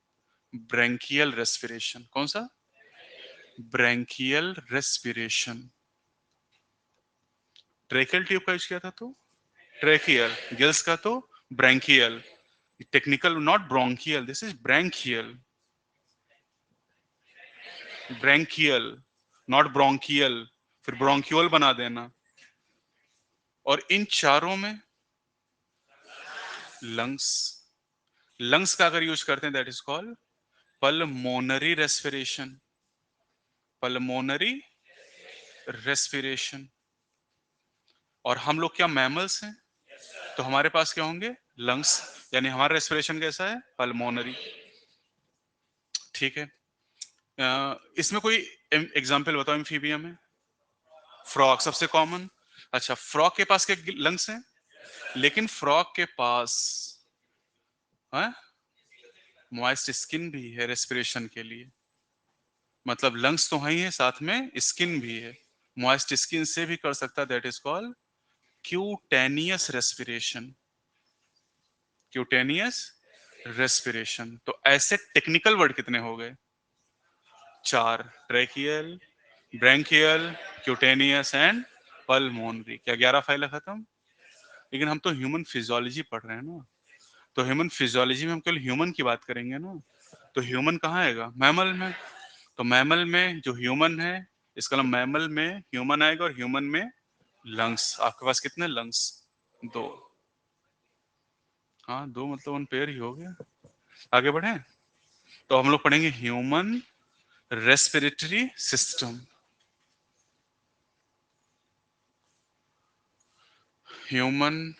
ब्रैंकियल रेस्पिरेशन। कौन सा? Branchial respiration. ट्रेकियल ट्यूब का यूज किया था तो ट्रेकियल, गिल्स का तो branchial. Technical, not bronchial, this is branchial. Branchial, not bronchial, फिर ब्रोंक्यूल बना देना। और इन चारों में लंग्स। लंग्स का अगर यूज करते हैं that is called pulmonary respiration. Pulmonary respiration. और हम लोग क्या मैमल्स हैं, तो हमारे पास क्या होंगे? लंग्स, यानी हमारा रेस्पिरेशन कैसा है? पल्मोनरी। ठीक है। इसमें कोई एग्जांपल बताओ एम्फीबिया में। फ्रॉग सबसे कॉमन। अच्छा, फ्रॉग के पास क्या लंग्स हैं? लेकिन फ्रॉग के पास मॉइस्ट स्किन भी है रेस्पिरेशन के लिए। मतलब लंग्स तो है ही है, साथ में स्किन भी है। मॉइस्ट स्किन से भी कर सकता है, that is called cutaneous respiration. Cutaneous respiration. तो ऐसे टेक्निकल वर्ड कितने हो गए? 4। Tracheal, branchial, cutaneous and pulmonary. क्या 11 फाइल खत्म? लेकिन हम तो ह्यूमन फिजियोलॉजी पढ़ रहे हैं ना, तो ह्यूमन फिजियोलॉजी में हम केवल ह्यूमन की बात करेंगे ना। तो ह्यूमन कहाँ आएगा? मैमल में। तो मैमल में जो ह्यूमन है, इसका मतलब मैमल में ह्यूमन आएगा, और ह्यूमन में लंग्स। आपके पास कितने लंग्स? 2। हाँ, 2 मतलब 1 पेयर ही हो गया। आगे बढ़े, तो हम लोग पढ़ेंगे human respiratory system. Human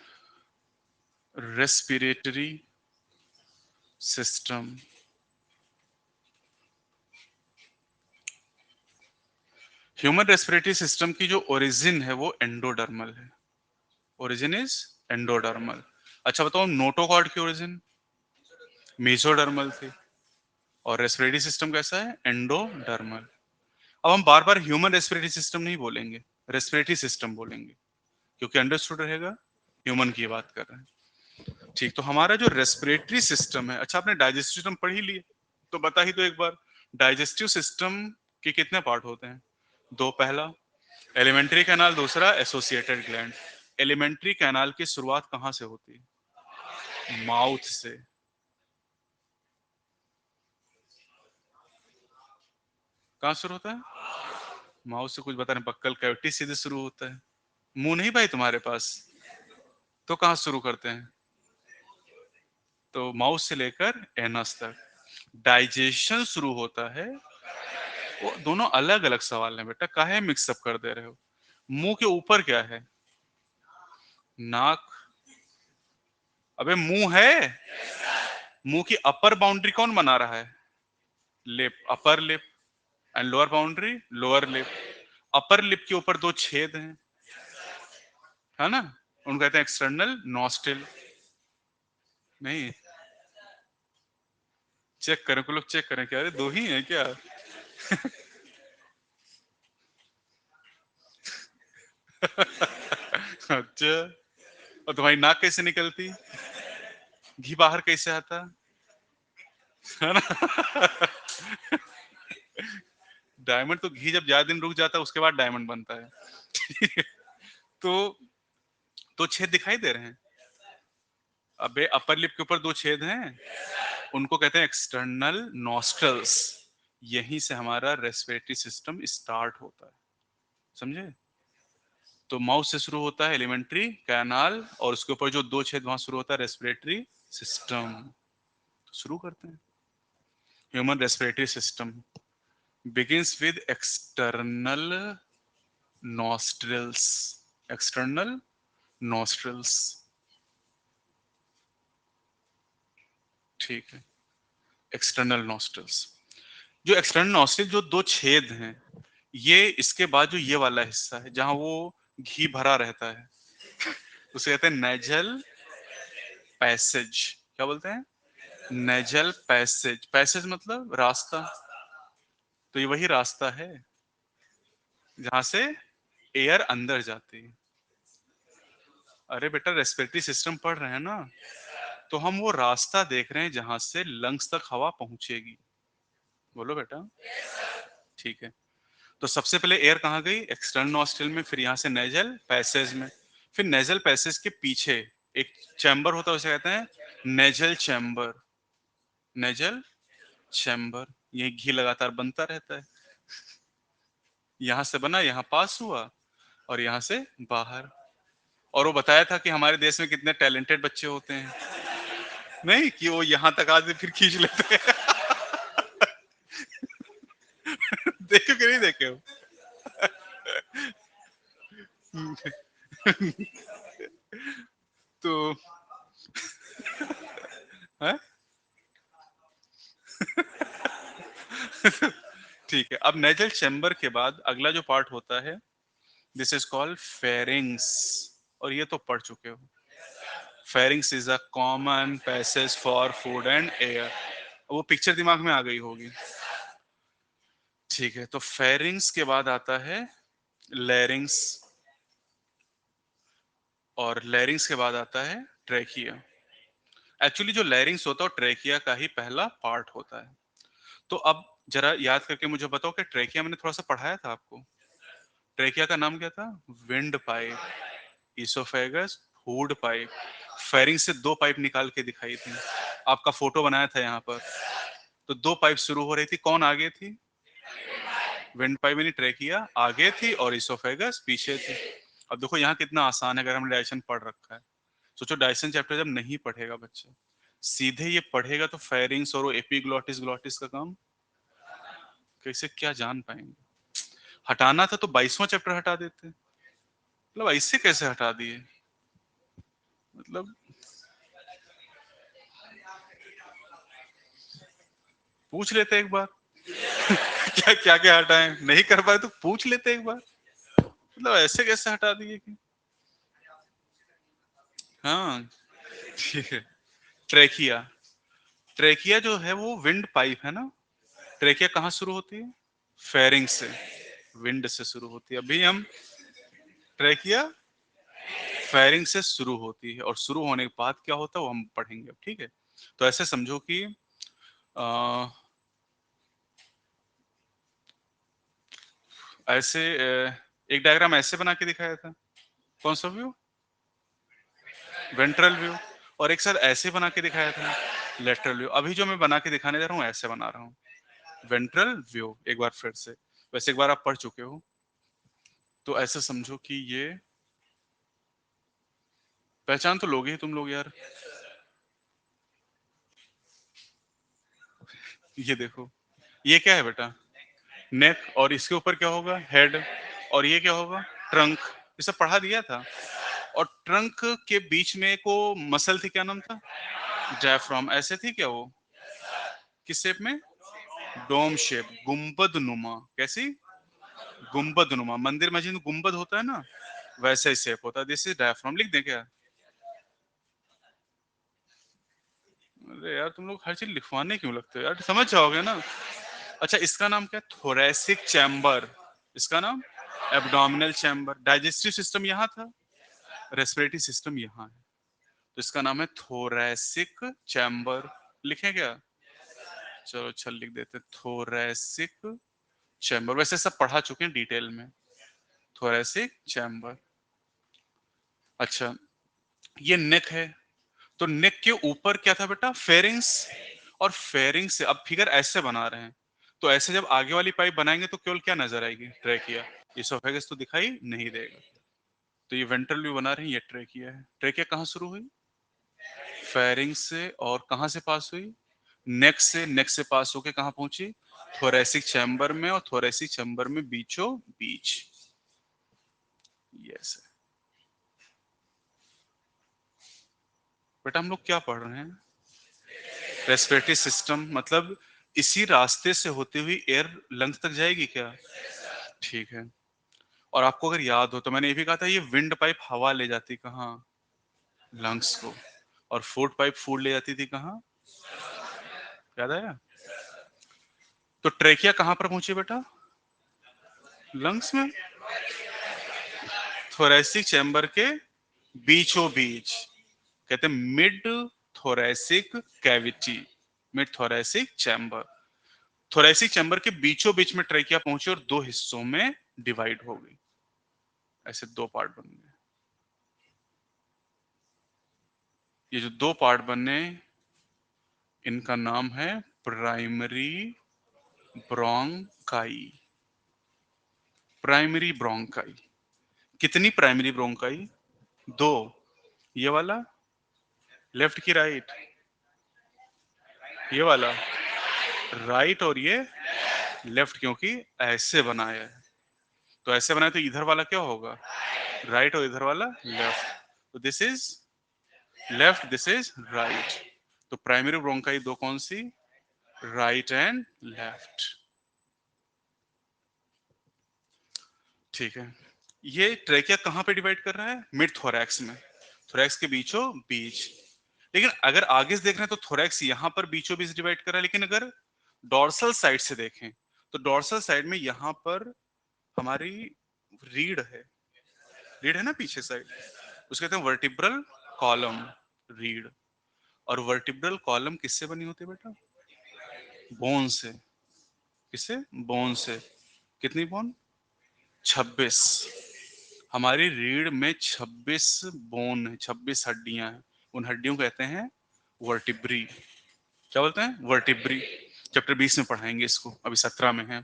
respiratory system. Human respiratory system की जो ओरिजिन है वो एंडोडर्मल है। Origin is endodermal. अच्छा बताओ, नोटोकॉर्ड की ओरिजिन मेसोडर्मल थी, और रेस्पिरेटरी सिस्टम कैसा है? एंडोडर्मल। अब हम बार बार ह्यूमन रेस्पिरेटरी सिस्टम नहीं बोलेंगे, रेस्पिरेटरी सिस्टम बोलेंगे, क्योंकि अंडरस्टूड रहेगा ह्यूमन की बात कर रहे हैं। ठीक, तो हमारा जो रेस्पिरेटरी सिस्टम है, अच्छा आपने डाइजेस्टिव सिस्टम पढ़ ही लिए, तो बता ही दो एक बार, डाइजेस्टिव सिस्टम के कितने पार्ट होते हैं? दो, पहला एलिमेंट्री कैनाल, दूसरा एसोसिएटेड ग्लैंड। एलिमेंट्री कैनाल की शुरुआत कहाँ से होती है? माउथ से। कहाँ शुरू होता है? माउथ से। कुछ बता रहे, बक्कल कैविटी सीधे शुरू होता है। मुंह नहीं भाई तुम्हारे पास, तो कहाँ शुरू करते हैं? तो माउथ से लेकर एनस तक डाइजेशन शुरू होता है। वो दोनों अलग अलग सवाल हैं बेटा, काहे मिक्सअप कर दे रहे हो? मुंह के ऊपर क्या है? नाक। अबे मुंह है। मुंह की अपर बाउंड्री कौन बना रहा है? Lip, upper lip. And lower boundary, lower lip. Upper lip के ऊपर दो छेद हैं, है ना, उनको कहते हैं एक्सटर्नल नॉस्ट्रिल। नहीं, चेक करें, कुछ लोग चेक करें क्या, अरे दो ही है क्या? अच्छा, और तुम्हारी नाक कैसे निकलती? घी बाहर कैसे आता? है ना? डायमंड तो घी जब ज्यादा दिन रुक जाता है उसके बाद डायमंड बनता है। ठीक है? तो छेद दिखाई दे रहे हैं। अबे अपर लिप के ऊपर दो छेद हैं, उनको कहते हैं एक्सटर्नल नॉस्ट्रल्स। यहीं से हमारा रेस्पिरेटरी सिस्टम स्टार्ट होता है, समझे? तो माउथ से शुरू होता है एलिमेंट्री कैनाल, और उसके ऊपर जो दो छेद वहां शुरू होता है रेस्पिरेटरी सिस्टम। शुरू करते हैं। Human respiratory system begins with external nostrils. External nostrils. ठीक है, एक्सटर्नल नॉस्ट्रल्स। जो एक्सटर्नल नॉस्ट्रल, जो दो छेद हैं, ये इसके बाद जो ये वाला हिस्सा है जहां वो घी भरा रहता है, उसे कहते हैं नेजल पैसेज। क्या बोलते हैं? Nasal passage. पैसेज मतलब रास्ता। तो ये वही रास्ता है जहां से एयर अंदर जाती है। अरे बेटा रेस्पिरेटरी सिस्टम पढ़ रहे हैं ना, तो हम वो रास्ता देख रहे हैं जहां से लंग्स तक हवा पहुंचेगी। बोलो बेटा। ठीक है, तो सबसे पहले एयर कहाँ गई? एक्सटर्नल नॉस्ट्रल में, फिर यहाँ से नेजल पैसेज में। फिर नेजल पैसेज के पीछे एक चैम्बर होता है, उसे कहते हैं नेजल चैम्बर। नेजल चैम्बर, ये घी लगातार बनता रहता है। यहाँ से बना, यहाँ पास हुआ, और यहाँ से बाहर। और वो बताया था कि हमारे देश में कितने टैलेंटेड बच्चे होते हैं, नहीं कि वो यहाँ तक आते फिर खींच लेते हैं। देखे कि नहीं देखे हो? तो है? ठीक है, अब नेजल चैम्बर के बाद अगला जो पार्ट होता है, दिस इज कॉल्ड फेरिंग्स। और ये तो पढ़ चुके हो। Pharynx is a common passage for food and air. वो पिक्चर दिमाग में आ गई होगी। ठीक है, तो फेरिंग्स के बाद आता है लैरिंग्स, और लैरिंग्स के बाद आता है ट्रेकिया। एक्चुअली जो लैरिंग्स होता है वो ट्रेकिया का ही पहला पार्ट होता है। तो अब जरा याद करके मुझे बताओ कि ट्रेकिया मैंने थोड़ा सा पढ़ाया था आपको। ट्रेकिया का नाम क्या था? Wind pipe. Oesophagus, food pipe. फेरिंग से दो पाइप निकाल के दिखाई थी, आपका फोटो बनाया था यहाँ पर। तो दो पाइप शुरू हो रही थी, कौन आगे थी? विंड पाइप यानी ट्रेकिया आगे थी, और इसोफेगस पीछे थी। अब देखो यहाँ कितना आसान है, अगर हमने डायजेशन पढ़ रखा है। सोचो डायजेशन चैप्टर जब नहीं पढ़ेगा बच्चा, सीधे ये पढ़ेगा, तो फेरिंग्स और एपिग्लॉटिस ग्लॉटिस का काम कैसे क्या जान पाएंगे? हटाना था तो 22वां चैप्टर हटा देते, मतलब ऐसे कैसे हटा दिए? मतलब पूछ लेते एक बार। क्या क्या क्या हटाएं, नहीं कर पाए तो पूछ लेते एक बार। मतलब ऐसे कैसे हटा दिए कि? हाँ, ठीक है। ट्रेकिया, ट्रेकिया जो है वो विंड पाइप है ना। ट्रेकिया कहाँ शुरू होती है? फेरिंग से, विंड से शुरू होती है। अभी हम ट्रेकिया फेरिंग से शुरू होती है और शुरू होने के बाद क्या होता है वो हम पढ़ेंगे, ठीक है। तो ऐसे समझो कि ऐसे एक डायग्राम ऐसे बना के दिखाया था, कौन सा व्यू, वेंट्रल व्यू, और एक सर ऐसे बना के दिखाया था, लेटरल व्यू। अभी जो मैं बना के दिखाने जा रहा हूँ ऐसे बना रहा हूँ, वेंट्रल व्यू। एक बार फिर से, वैसे एक बार आप पढ़ चुके हो, तो ऐसे समझो कि ये, पहचान तो लोगे ही तुम लोग यार, ये देखो, ये क्या है बेटा, नेक, और इसके ऊपर क्या होगा, हेड, और ये क्या होगा, ट्रंक। ये सब पढ़ा दिया था। और ट्रंक के बीच में को मसल थी, क्या नाम था, डायफ्राम। ऐसे थी क्या वो, किस शेप में, डोम शेप, गुंबद नुमा। कैसी, गुंबद नुमा। मंदिर मस्जिद में गुंबद होता है ना, वैसे ही शेप होता है। This is diaphragm. लिख दें क्या, अरे यार तुम लोग हर चीज लिखवाने क्यों लगते हो यार, समझ जाओगे ना। अच्छा, इसका नाम क्या है, थोरेसिक चैम्बर। इसका नाम एब्डोमिनल चैम्बर। डाइजेस्टिव सिस्टम यहाँ था, रेस्पिरेटरी सिस्टम यहाँ है, तो इसका नाम है थोरेसिक चैम्बर। लिखें क्या, चलो अच्छा लिख देते, थोरेसिक चैम्बर। वैसे सब पढ़ा चुके हैं डिटेल में, थोरेसिक चैम्बर। अच्छा, ये नेक है, तो नेक के ऊपर क्या था बेटा, फेरिंग्स। और फेरिंग्स से अब फिगर ऐसे बना रहे हैं, तो ऐसे जब आगे वाली पाइप बनाएंगे तो केवल क्या नजर आएगी, ट्रेकिया। इसोफेगस तो दिखाई नहीं देगा। तो ये वेंट्रल व्यू बना रहे हैं, ये ट्रेकिया है। ट्रेकिया कहाँ शुरू हुई, फेरिंग से, और कहाँ से पास हुई, नेक से। नेक से पास होके कहाँ पहुंची, थोरेसिक चैम्बर में, और थोरेसिक चैम्बर में बीचों बीच। यस बेटा, हम लोग क्या पढ़ रहे हैं, रेस्पिरेटरी सिस्टम, मतलब इसी रास्ते से होती हुई एयर लंग्स तक जाएगी क्या, ठीक है। और आपको अगर याद हो तो मैंने ये भी कहा था, ये विंड पाइप हवा ले जाती कहाँ, लंग्स को, और फूड पाइप फूड ले जाती थी कहाँ, याद आया। तो ट्रेकिया कहाँ पर पहुंची बेटा, लंग्स में, थोरेसिक चैम्बर के बीचों बीच, कहते हैं mid thoracic cavity, mid thoracic chamber. Thoracic chamber के बीचों बीच में ट्रेकिया पहुंची और दो हिस्सों में डिवाइड हो गई, ऐसे दो पार्ट बन गए। ये जो दो पार्ट बने, इनका नाम है प्राइमरी ब्रोंकाई। Primary bronchi. कितनी प्राइमरी ब्रोंकाई, दो। ये वाला लेफ्ट की राइट, ये वाला राइट, और ये लेफ्ट, क्योंकि ऐसे बनाया है। तो ऐसे बनाए तो इधर वाला क्या होगा, राइट, और इधर वाला लेफ्ट। तो this is left, this is right. तो प्राइमरी ब्रोंकाई दो कौन सी, राइट एंड लेफ्ट, ठीक है। ये ट्रेकिया कहाँ पे डिवाइड कर रहा है, मिड थोरैक्स में, थोरैक्स के बीचों बीच। लेकिन अगर आगे से देख रहे हैं तो थोरैक्स यहाँ पर बीचों बीच डिवाइड कर रहा है, लेकिन अगर डॉर्सल साइड से देखें तो डॉर्सल साइड में यहाँ पर हमारी रीढ़ है, रीढ़ है ना पीछे साइड, उसको कहते हैं वर्टिब्रल कॉलम, रीढ़। और वर्टिब्रल कॉलम किससे बनी होती है बेटा, बोन से। किससे, बोन से। कितनी बोन, 26। हमारी रीढ़ में 26 बोन है, 26 हड्डियां हैं। उन हड्डियों को कहते हैं वर्टिब्री। क्या बोलते हैं, वर्टिब्री। चैप्टर 20 में पढ़ाएंगे इसको, अभी 17 में है।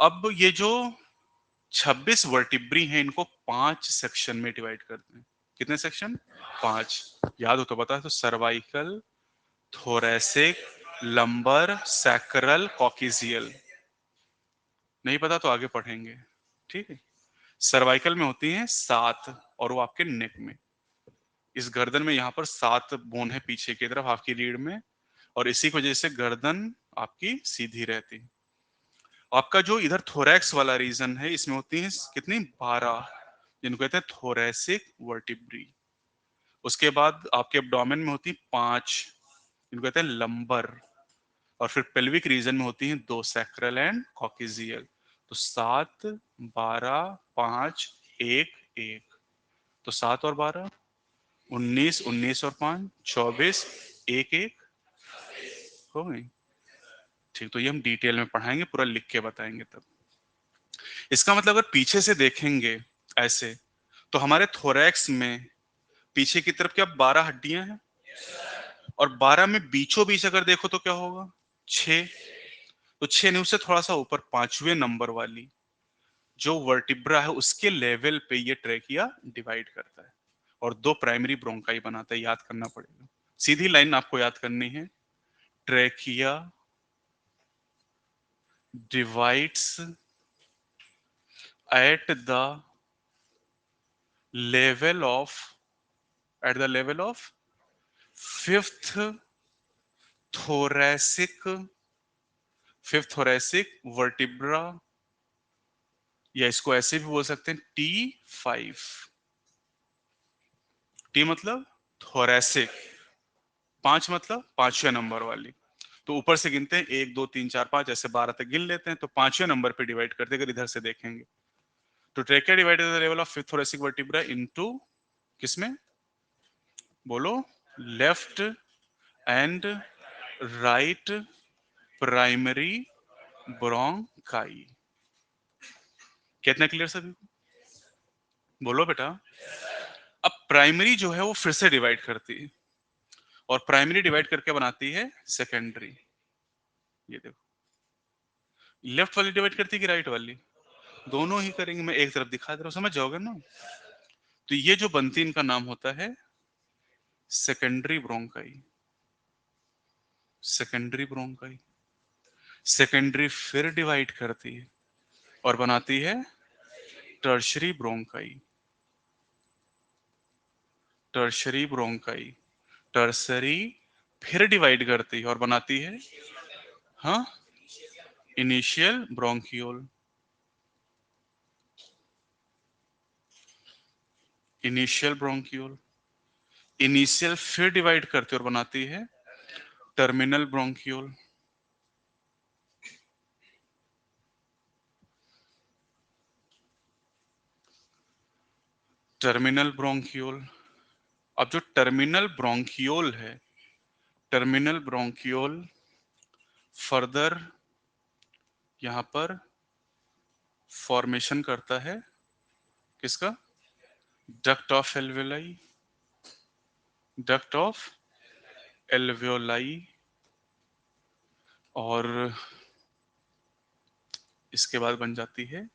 अब ये जो 26 वर्टिब्री हैं, इनको 5 सेक्शन में डिवाइड करते हैं। कितने सेक्शन, 5। याद हो तो बता, तो सर्वाइकल, थोरेसिक, लंबर, सैक्रल, कॉकिजियल। नहीं पता तो आगे पढ़ेंगे, ठीक है। सर्वाइकल में होती हैं 7, और वो आपके नेक में, इस गर्दन में यहाँ पर 7 बोन है पीछे की तरफ आपकी रीढ़ में, और इसी की वजह से गर्दन आपकी सीधी रहती है। आपका जो इधर थोरैक्स वाला रीजन है, इसमें होती है कितनी, 12, जिनको कहते हैं थोरेसिक वर्टिब्री। उसके बाद आपके एब्डोमेन में होती 5, जिनको कहते हैं लंबर। और फिर पेल्विक रीजन में होती हैं 2, सैक्रल एंड कॉकिजियल। तो 7, 12, 5, 1, 1। तो 7 और 12 19, 19 और 5 24, 1 1 हो गई। ठीक, तो ये हम डिटेल में पढ़ाएंगे, पूरा लिख के बताएंगे तब। इसका मतलब अगर पीछे से देखेंगे ऐसे, तो हमारे थोरैक्स में पीछे की तरफ क्या 12 हड्डियां हैं, और 12 में बीचों बीच अगर देखो तो क्या होगा 6। तो 6 नहीं, उससे थोड़ा सा ऊपर 5वें नंबर वाली जो वर्टिब्रा है उसके लेवल पे ये ट्रेकिया डिवाइड करता है, और 2 प्राइमरी ब्रोंकाई बनाता है। याद करना पड़ेगा, सीधी लाइन आपको याद करनी है। Trachea divides at the level of at the level of fifth thoracic vertebra, या इसको ऐसे भी बोल सकते हैं T5। टी मतलब थोरेसिक, 5 मतलब 5वें नंबर वाली। तो ऊपर से गिनते हैं 1 2 3 4 5 ऐसे 12 तक गिन लेते हैं, तो 5वें नंबर पे डिवाइड करते हैं अगर इधर से देखेंगे। तो trachea divided the level of fifth thoracic vertebra into किसमें बोलो, left and right primary bronchi. कितना क्लियर सभी को? बोलो बेटा। अब प्राइमरी जो है वो फिर से डिवाइड करती है, और प्राइमरी डिवाइड करके बनाती है सेकेंडरी। ये देखो, लेफ्ट वाली डिवाइड करती है कि राइट वाली? दोनों ही करेंगे, मैं एक तरफ दिखा दे रहा हूं, समझ जाओगे ना। तो ये जो बनती है इनका नाम होता है secondary bronchi. Secondary bronchi, secondary फिर डिवाइड करती है और बनाती है tertiary bronchi. Tertiary bronchi, tertiary फिर डिवाइड करती है और बनाती है, हाँ, initial bronchiole. Initial bronchiole, initial फिर डिवाइड करती है और बनाती है टर्मिनल ब्रोंकियोल। Terminal bronchiole. अब जो टर्मिनल ब्रोंकियोल है, टर्मिनल ब्रोंकियोल फर्दर यहां पर फॉर्मेशन करता है किसका? Duct of alveoli. Duct of alveoli, और इसके बाद बन जाती है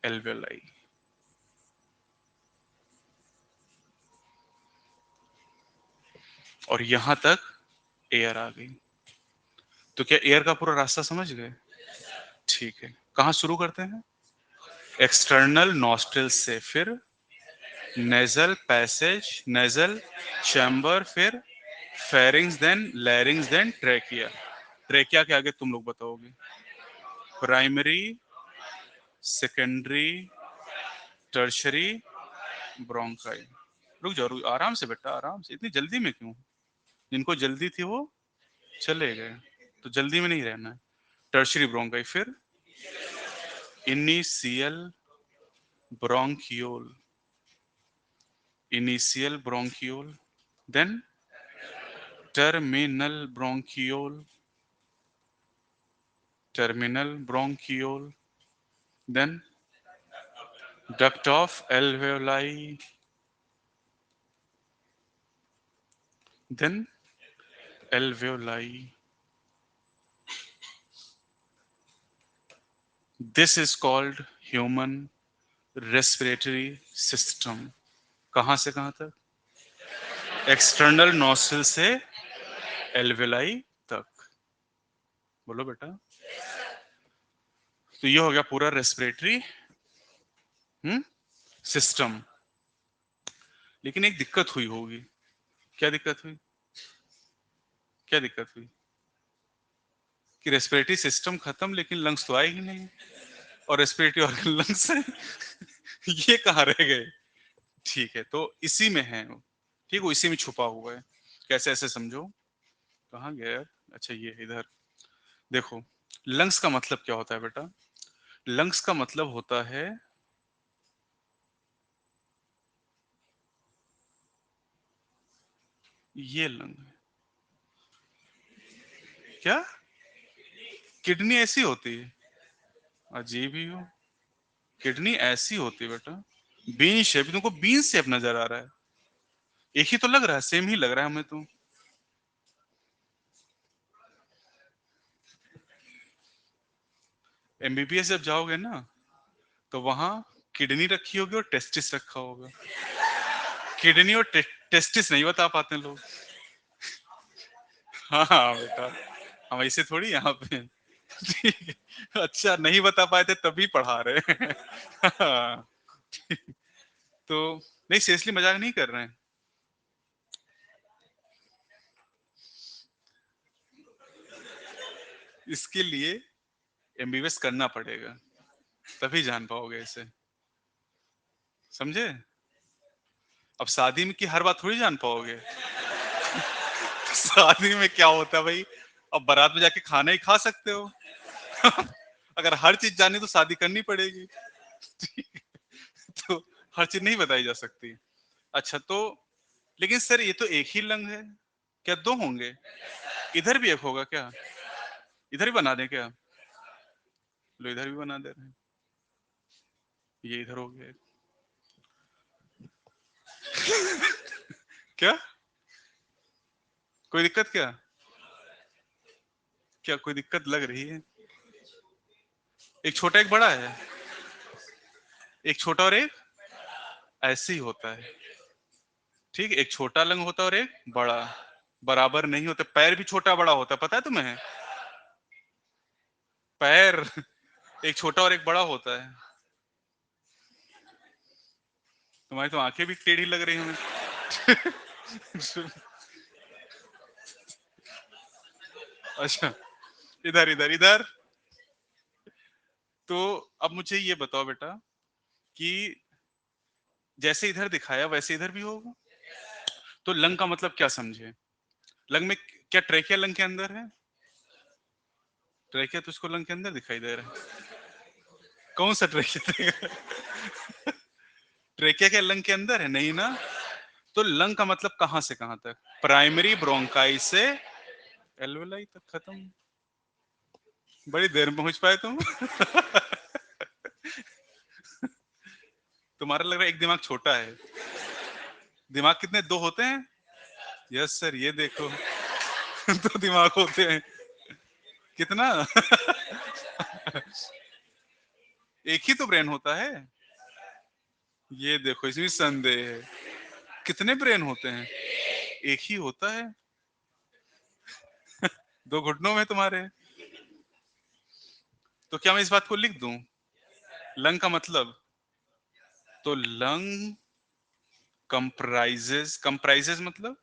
एल्वेलाई। और यहां तक एयर आ गई। तो क्या एयर का पूरा रास्ता समझ गए? ठीक है, कहां शुरू करते हैं? एक्सटर्नल नॉस्ट्रिल से, फिर नेजल पैसेज, नेजल चैम्बर, फिर pharynx, then larynx, then trachea. Trachea के आगे तुम लोग बताओगे। Primary, secondary, tertiary, bronchi. रुक जाओ, रुक, आराम से बेटा, आराम से, इतनी जल्दी में क्यों? जिनको जल्दी थी वो चले गए, तो जल्दी में नहीं रहना है। टर्शरी ब्रोंकाई, फिर initial bronchiole, initial bronchiole, then terminal bronchiole, terminal bronchiole, then duct of alveoli, then alveoli. This is called human respiratory system. कहां से कहां तक? एक्सटर्नल नोस्ट्रिल से एल्वेलाई तक। बोलो बेटा। तो ये हो गया पूरा रेस्पिरेटरी सिस्टम। लेकिन एक दिक्कत हुई होगी। क्या दिक्कत हुई? क्या दिक्कत हुई? कि रेस्पिरेटरी सिस्टम खत्म लेकिन लंग्स तो आए ही नहीं, और रेस्पिरेटरी ऑर्गन लंग्स ये कहाँ रह गए? ठीक है, तो इसी में है, ठीक है, इसी में छुपा हुआ है। कैसे, ऐसे समझो। कहाँ गया यार? अच्छा, ये इधर देखो। लंग्स का मतलब क्या होता है बेटा? लंग्स का मतलब होता है ये लंग क्या? किडनी ऐसी होती है? अजीब ही हो। किडनी ऐसी होती है बेटा, बीन शेप। तुमको बीन शेप नजर आ रहा है? एक ही तो लग रहा है, सेम ही लग रहा है हमें तो। एमबीबीएस जब जाओगे ना, तो वहां किडनी रखी होगी और टेस्टिस रखा होगा। किडनी और टेस्टिस नहीं बता पाते हैं लोग। हाँ हाँ बेटा, हम ऐसे थोड़ी यहाँ पे। ठीक है। अच्छा, नहीं बता पाए थे तभी पढ़ा रहे हैं। हाँ, तो नहीं, सीरियसली मजाक नहीं कर रहे हैं। इसके लिए एमबीबीएस करना पड़ेगा, तभी जान पाओगे इसे। समझे? अब शादी में की हर बात थोड़ी जान पाओगे। शादी में क्या होता है भाई? अब बारात में जाके खाना ही खा सकते हो। अगर हर चीज जानी तो शादी करनी पड़ेगी। तो हर चीज नहीं बताई जा सकती। अच्छा तो, लेकिन सर ये तो एक ही लंग है, क्या दो होंगे? इधर भी एक होगा क्या? इधर भी बना दें क्या? लो इधर भी बना दे रहे हैं। ये इधर हो गया। क्या? कोई दिक्कत क्या? क्या कोई दिक्कत लग रही है? एक छोटा एक बड़ा है? एक छोटा और एक ऐसे ही होता है। ठीक है, एक छोटा लंग होता है और एक बड़ा। बराबर नहीं होते। पैर भी छोटा बड़ा होता है, पता है तुम्हें? पैर एक छोटा और एक बड़ा होता है। तुम्हारी तो आंखें भी टेढ़ी लग रही हमें। अच्छा, इधर इधर इधर। तो अब मुझे ये बताओ बेटा कि जैसे इधर दिखाया वैसे इधर भी होगा। तो लंग का मतलब क्या समझे? लंग में क्या ट्रेकिया लंग के अंदर है? ट्रेकिया तो उसको लंग के अंदर दिखाई दे रहा है। कौन सा ट्रेकिया? ट्रेकिया के लंग के अंदर है नहीं ना? तो लंग का मतलब कहां से कहां तक? प्राइमरी ब्रोंकाई से एल्वेलाई तक खत्म। बड़ी देर में पहुंच पाए तुम। तुम्हारा लग रहा है एक दिमाग छोटा है। दिमाग कितने, दो होते हैं? यस सर, ये देखो। दो दिमाग होते हैं। कितना? एक ही तो ब्रेन होता है। ये देखो, इसमें संदेह है। कितने ब्रेन होते हैं? एक ही होता है। दो घुटनों में तुम्हारे। तो क्या मैं इस बात को लिख दूं? लंग का मतलब, तो लंग कंप्राइजेस, कंप्राइजेस मतलब,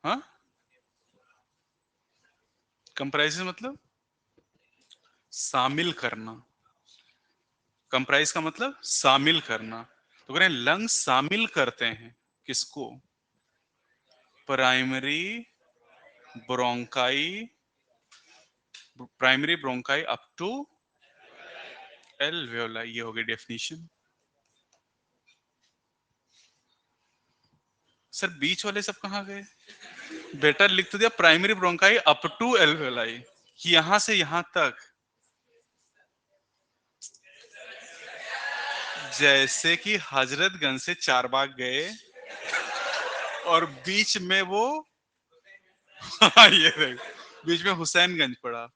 हाँ, कंप्राइजेस मतलब शामिल करना। कंप्राइज का मतलब शामिल करना। तो कह रहे हैं लंग शामिल करते हैं किसको? Primary bronchi, primary bronchi up to alveoli. ये हो गई डेफिनेशन। सर बीच वाले सब कहाँ गए? बेटा लिख तो दिया primary bronchi up to alveoli, यहां से यहां तक। जैसे कि हजरतगंज से चारबाग गए और बीच में वो, हाँ ये देख, बीच में हुसैनगंज पड़ा,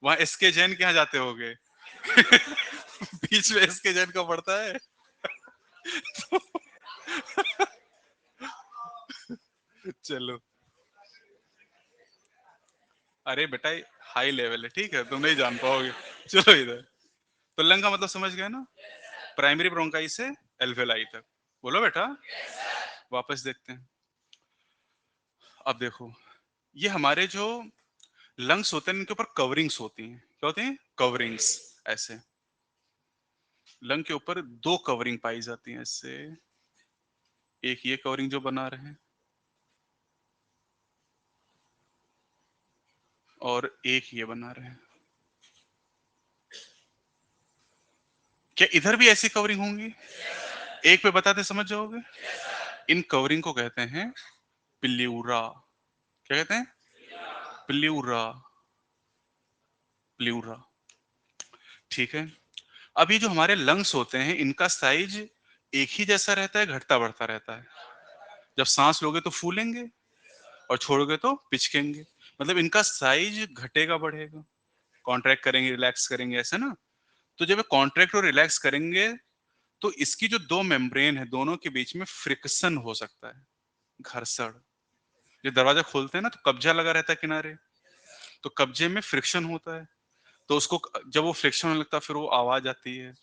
वहां एसके जैन के यहाँ जाते होगे। बीच में एसके जैन का पड़ता है। चलो, अरे बेटा हाई लेवल है, ठीक है, तुम नहीं जान पाओगे। चलो इधर। तो लंग का मतलब समझ गए ना? प्राइमरी ब्रोंकाई से एल्वेलाई तक। बोलो बेटा। वापस देखते हैं। अब देखो, ये हमारे जो लंग्स होते हैं इनके ऊपर कवरिंग्स होती हैं। क्या होती हैं? कवरिंग्स। ऐसे लंग के ऊपर दो कवरिंग पाई जाती हैं ऐसे। एक ये कवरिंग जो बना रहे हैं, और एक ये बना रहे हैं। क्या इधर भी ऐसी कवरिंग होंगी? एक पे बताते समझ जाओगे। इन कवरिंग को कहते हैं प्ल्यूरा, क्या कहते हैं? प्ल्यूरा, प्ल्यूरा, ठीक है। अब ये जो हमारे लंग्स होते हैं इनका साइज एक ही जैसा रहता है, घटता बढ़ता रहता है? जब सांस लोगे तो फूलेंगे और छोड़ोगे तो पिचकेंगे, मतलब इनका साइज घटेगा बढ़ेगा, कॉन्ट्रैक्ट करेंगे रिलैक्स करेंगे, ऐसा ना? तो जब कॉन्ट्रैक्ट और रिलैक्स करेंगे तो इसकी जो दो मेम्ब्रेन है दोनों के बीच में फ्रिक्शन हो सकता है, घर्षण। जो दरवाजा खोलते हैं ना तो कब्जा लगा रहता है किनारे, तो कब्जे में फ्रिक्शन होता है, तो उसको जब वो फ्रिक्शन होने लगता है फिर वो आवाज आती है।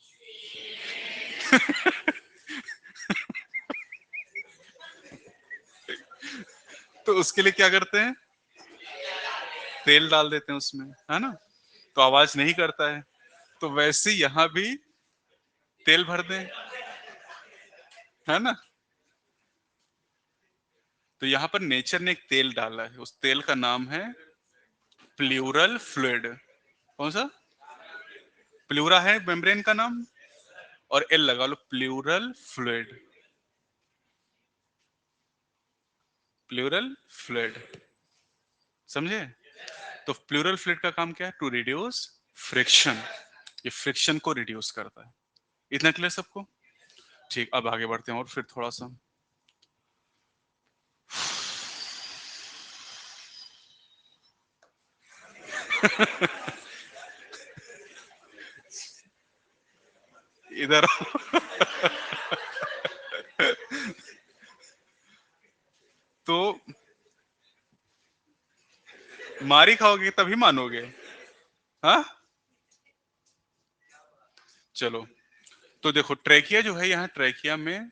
तो उसके लिए क्या करते हैं? तेल डाल देते हैं उसमें, है ना? तो आवाज नहीं करता है। तो वैसे यहाँ भी तेल भर दें, है ना? तो यहाँ पर नेचर ने एक तेल डाला है, उस तेल का नाम है प्लूरल फ्लूइड। कौन सा? प्लूरा है मेम्ब्रेन का नाम, और एल लगा लो, प्लूरल फ्लूइड, प्लूरल फ्लूइड, समझे? तो प्लूरल फ्लूइड का काम क्या है? टू रिड्यूस फ्रिक्शन, ये फ्रिक्शन को रिड्यूस करता है। इतना क्लियर सबको? ठीक, अब आगे बढ़ते हैं और फिर थोड़ा सा। इधर तो मारी खाओगे तभी मानोगे, हाँ? चलो, तो देखो ट्रेकिया जो है, यहाँ ट्रेकिया में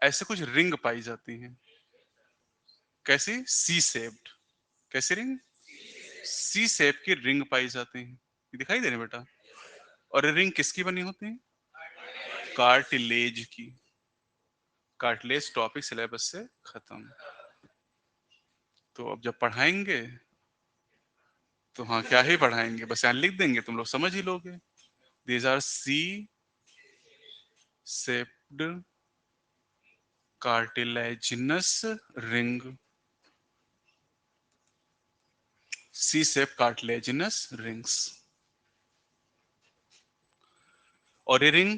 ऐसे कुछ रिंग पाई जाती हैं। कैसी? C shaped. कैसी रिंग? सी शेप की रिंग पाई जाती हैं। ये दिखाई दे रही है बेटा? और ये रिंग किसकी बनी होती है? कार्टिलेज की। कार्टिलेज टॉपिक सिलेबस से खत्म। तो अब जब पढ़ाएंगे तो हाँ, क्या ही पढ़ाएंगे, बस यहाँ लिख देंगे, तुम लोग समझ ही लोगे। These are C shaped cartilaginous ring, C shape cartilaginous rings. और ये रिंग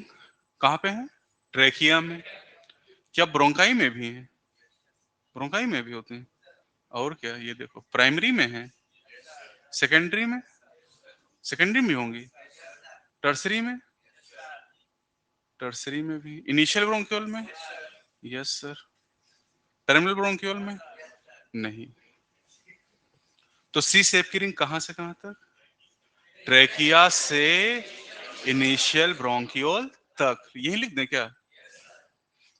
कहाँ पे है? ट्रेकिया में। क्या ब्रोंकाई में भी है? ब्रोंकाई में भी होती है। और क्या, ये देखो प्राइमरी में है, सेकेंडरी में, सेकेंडरी में होंगी, टर्सरी में, टर्सरी में भी, इनिशियल ब्रोंक्यूल में, यस सर, टर्मिनल ब्रोंक्यूल में नहीं। तो सी शेप की रिंग कहां से कहां तक? ट्रेकिया से इनिशियल ब्रोंक्यूल तक, यही लिख दें क्या?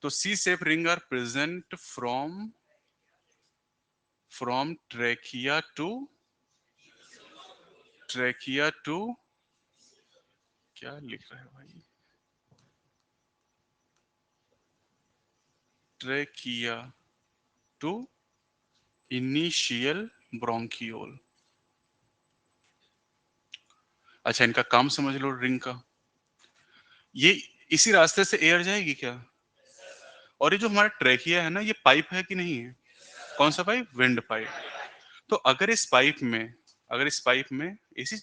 तो C shape ring are present from trachea to, क्या लिख रहे हैं भाई? Trachea to initial bronchiole. अच्छा, इनका काम समझ लो रिंग का। ये इसी रास्ते से एयर जाएगी क्या? और ये जो हमारा ट्रेकिया है ना, ये पाइप है कि नहीं है? कौन सा पाइप? Wind pipe. तो अगर इस पाइप में, अगर इस पाइप में एसी,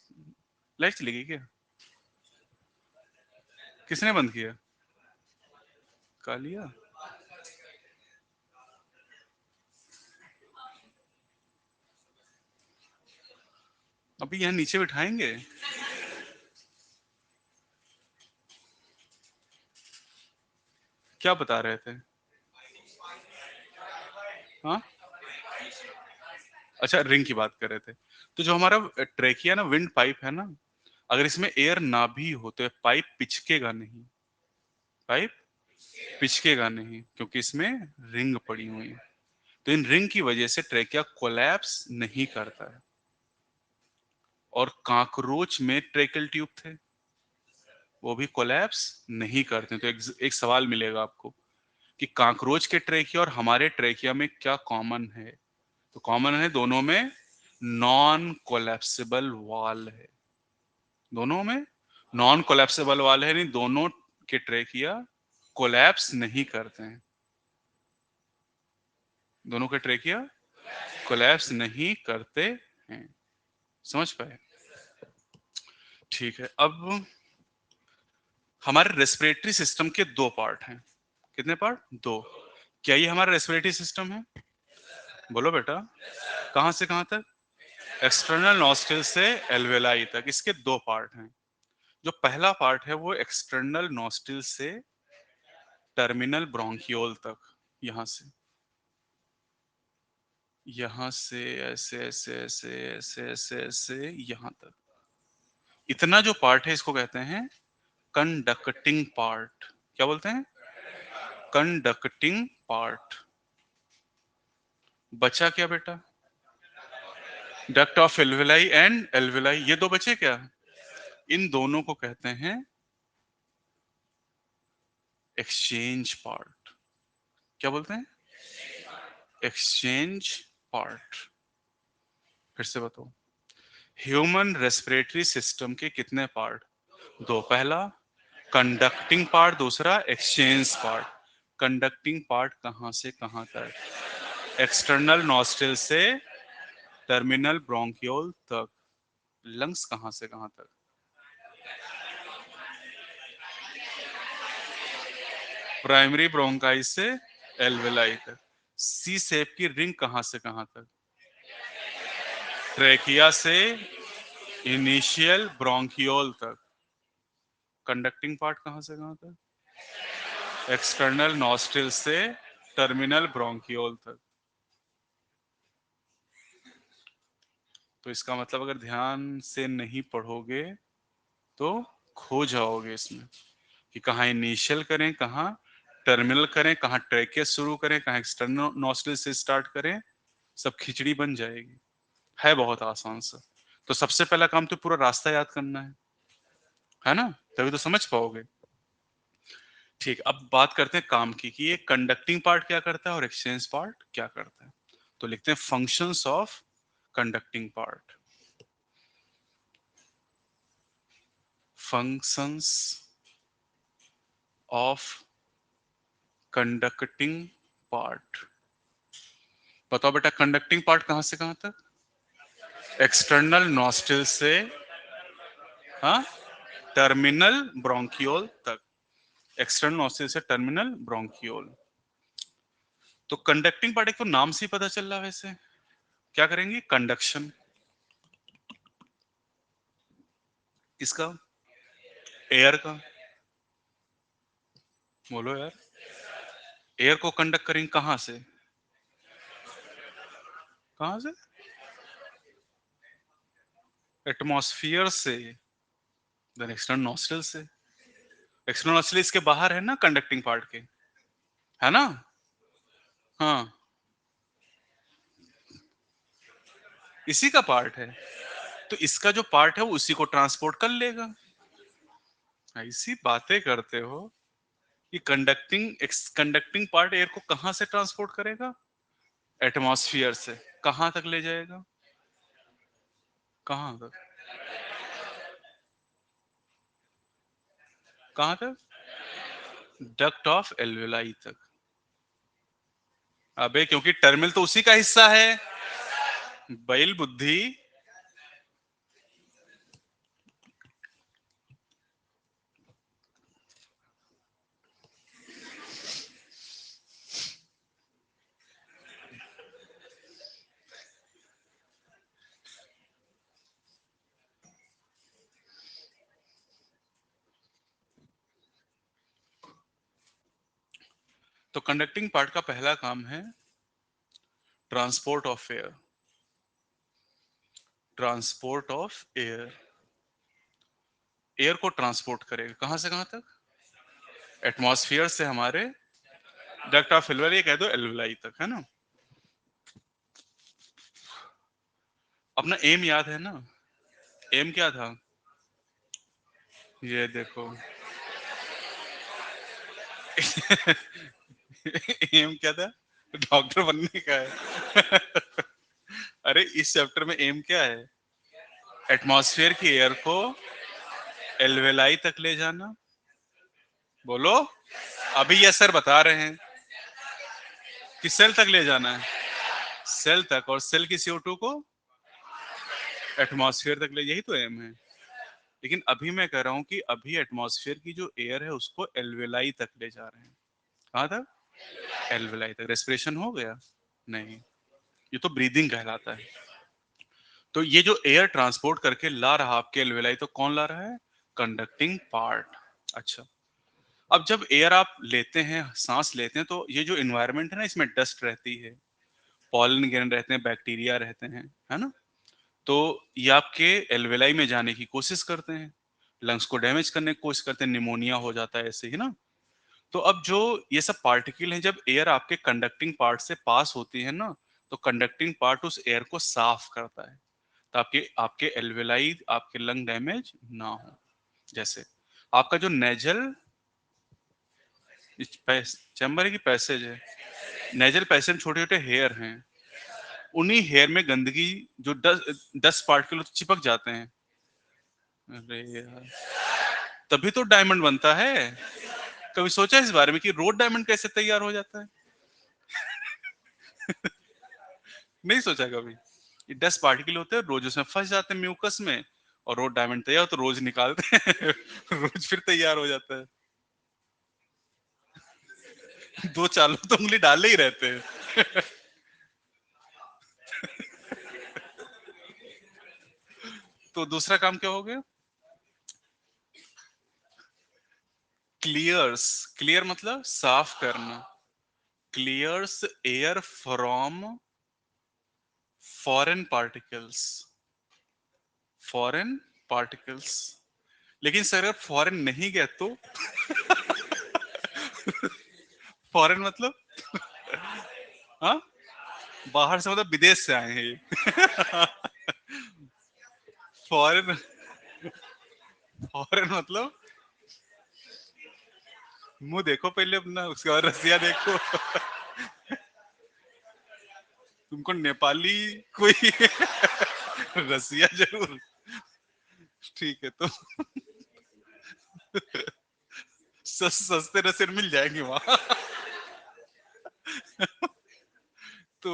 लाइट चलेगी क्या? किसने बंद किया? कालिया। अभी यहाँ नीचे बिठाएंगे। क्या बता रहे थे? हाँ, अच्छा रिंग की बात कर रहे थे। तो जो हमारा ट्रेकिया ना, विंड पाइप है ना, अगर इसमें एयर ना भी हो तो पाइप पिचकेगा नहीं, पाइप पिचकेगा नहीं, क्योंकि इसमें रिंग पड़ी हुई है। तो इन रिंग की वजह से ट्रेकिया कोलैप्स नहीं करता है। और काकरोच में ट्रेकल ट्यूब थे, वो भी कोलैप्स नहीं करते। तो एक सवाल मिलेगा आपको कि काकरोच के ट्रेकिया और हमारे ट्रेकिया में क्या कॉमन है? तो कॉमन है, दोनों में नॉन कोलैप्सिबल वॉल है। दोनों में नॉन कोलैप्सिबल वॉल है, नहीं दोनों के ट्रेकिया कोलैप्स नहीं करते हैं। दोनों के ट्रेकिया कोलैप्स नहीं करते हैं। समझ पाए? ठीक है। अब हमारे रेस्पिरेटरी सिस्टम के दो पार्ट हैं। कितने पार्ट? दो। क्या ये हमारा रेस्पिरेटरी सिस्टम है? बोलो बेटा। कहां से कहां तक? एक्सटर्नल नॉस्ट्रिल से एल्वेलाई तक इसके दो पार्ट हैं। जो पहला पार्ट है वो एक्सटर्नल नॉस्ट्रिल से टर्मिनल ब्रोंकियोल तक, यहां से ऐसे ऐसे ऐसे ऐसे ऐसे ऐसे यहां तक, इतना जो पार्ट है इसको कहते हैं कंडक्टिंग पार्ट। क्या बोलते हैं? Conducting part. बचा क्या बेटा? Duct of alveoli and alveoli, ये दो बचे क्या? इन दोनों को कहते हैं एक्सचेंज पार्ट। क्या बोलते हैं? Exchange part. फिर से बताओ। ह्यूमन रेस्पिरेटरी सिस्टम के कितने पार्ट? दो। पहला कंडक्टिंग पार्ट, दूसरा एक्सचेंज पार्ट। कंडक्टिंग पार्ट कहां से कहां तक? एक्सटर्नल नॉस्ट्रिल से टर्मिनल ब्रोंकियोल तक। लंग्स कहां से कहां तक? प्राइमरी ब्रोंकाई से एल्वेलाई तक। सी शेप की रिंग कहां से कहां तक? ट्रेकिया से इनिशियल ब्रोंकियोल तक। कंडक्टिंग पार्ट कहां से कहां तक? एक्सटर्नल नॉस्ट्रिल से टर्मिनल ब्रोंकियोल तक। तो इसका मतलब अगर ध्यान से नहीं पढ़ोगे तो खो जाओगे इसमें, कि कहाँ इनिशियल करें, कहाँ टर्मिनल करें, कहाँ ट्रेकिया शुरू करें, कहाँ एक्सटर्नल नॉस्ट्रिल से स्टार्ट करें। सब खिचड़ी बन जाएगी। है बहुत आसान सा। तो सबसे पहला काम तो पूरा रास्ता याद करना है ना? तभी तो समझ पाओगे। ठीक, अब बात करते हैं काम की, कि ये कंडक्टिंग पार्ट क्या करता है और एक्सचेंज पार्ट क्या करता है। तो लिखते हैं functions of conducting part. Functions of conducting part. बताओ बेटा, कंडक्टिंग पार्ट कहां से कहां तक? एक्सटर्नल नॉस्ट्रिल से, हाँ, टर्मिनल ब्रोंकियोल तक। एक्सटर्नल नॉस्ट्रिल से टर्मिनल ब्रोंकियोल। तो कंडक्टिंग पार्ट एक तो नाम से ही पता चल रहा है। वैसे क्या करेंगे? कंडक्शन। किसका? एयर का। बोलो यार। एयर को कंडक्ट करेंगे कहां से? कहां से? एटमॉस्फियर से। देन एक्सटर्नल नॉस्ट्रिल से। एक्सटर्नल नॉस्ट्रिल इसके बाहर है ना कंडक्टिंग पार्ट के, है ना? हाँ, इसी का पार्ट है। तो इसका जो पार्ट है वो उसी को ट्रांसपोर्ट कर लेगा। ऐसी बातें करते हो कि कंडक्टिंग पार्ट एयर को कहां से ट्रांसपोर्ट करेगा? एटमॉस्फियर से। कहां तक ले जाएगा? कहां तक? कहां तक? डक्ट ऑफ एल्वेलाई तक। अबे क्योंकि टर्मिनल तो उसी का हिस्सा है। बैल बुद्धि। तो कंडक्टिंग पार्ट का पहला काम है transport of air. Transport of air. Air को ट्रांसपोर्ट करेगा कहां से कहां तक? एटमॉस्फियर से हमारे डक्ट ऑफ एल्वेलाई, कह दो एल्वेलाई तक, है ना? अपना एम याद है ना? एम क्या था? ये देखो। एम क्या था? डॉक्टर बनने का है। अरे इस चैप्टर में एम क्या है? एटमॉस्फेयर की एयर को एल्वेलाई तक ले जाना। बोलो। अभी ये सर बता रहे हैं कि सेल तक ले जाना है। सेल तक, और सेल की CO2 को एटमॉस्फेयर तक ले, यही तो एम है। लेकिन अभी मैं कह रहा हूँ कि अभी एटमॉस्फेयर की जो एयर है उसको एल्वेलाई तक ले जा रहे हैं। कहाँ तक? एल्वेलाई तक। रेस्पिरेशन हो गया? नहीं, ये तो ब्रीदिंग कहलाता है। तो ये जो एयर ट्रांसपोर्ट करके ला रहा आपके एल्वेलाई, तो कौन ला रहा है? Conducting part. अच्छा, अब जब एयर आप लेते हैं, सांस लेते हैं, तो ये जो इन्वायरमेंट है ना, इसमें डस्ट रहती है, पॉलन ग्रेन रहते हैं, बैक्टीरिया रहते हैं, है ना? तो ये आपके एल्वेलाई में जाने की कोशिश करते हैं, लंग्स को डैमेज करने की कोशिश करते हैं, निमोनिया हो जाता है ऐसे ही ना। तो अब जो ये सब पार्टिकल हैं, जब एयर आपके कंडक्टिंग पार्ट से पास होती है ना, तो कंडक्टिंग पार्ट उस एयर को साफ करता है, तो आपके आपके एल्वेलाई, आपके लंग डैमेज ना हो। जैसे आपका जो नेजल चैम्बर है कि पैसेज है, नेजल पैसेज में छोटे छोटे हेयर हैं, उन्हीं हेयर में गंदगी, जो दस पार्टिकल चिपक जाते हैं। अरे यार, तभी तो डायमंड बनता है। कभी सोचा इस बारे में कि रोड डायमंड कैसे तैयार हो जाता है? नहीं सोचा कभी? ये 10 पार्टिकल होते हैं, रोज उसमें फंस जाते हैं म्यूकस में, और रोज डायमंड तैयार हो तो रोज निकालते हैं रोज फिर तैयार हो जाता है। दो चालों तो उंगली डाले ही रहते हैं तो दूसरा काम क्या हो गया? क्लियर्स। क्लियर मतलब साफ करना। Clears air from foreign particles. Foreign particles. लेकिन सर अगर फॉरेन नहीं गया तो? फॉरेन मतलब? हाँ, बाहर से मतलब विदेश से आए हैं ये फॉरेन। फॉरेन मतलब, मुंह देखो पहले अपना, उसके बाद रसिया देखो तुमको नेपाली कोई रसिया जरूर। ठीक है, तो सस्ते रसियन मिल जाएंगे वहां तो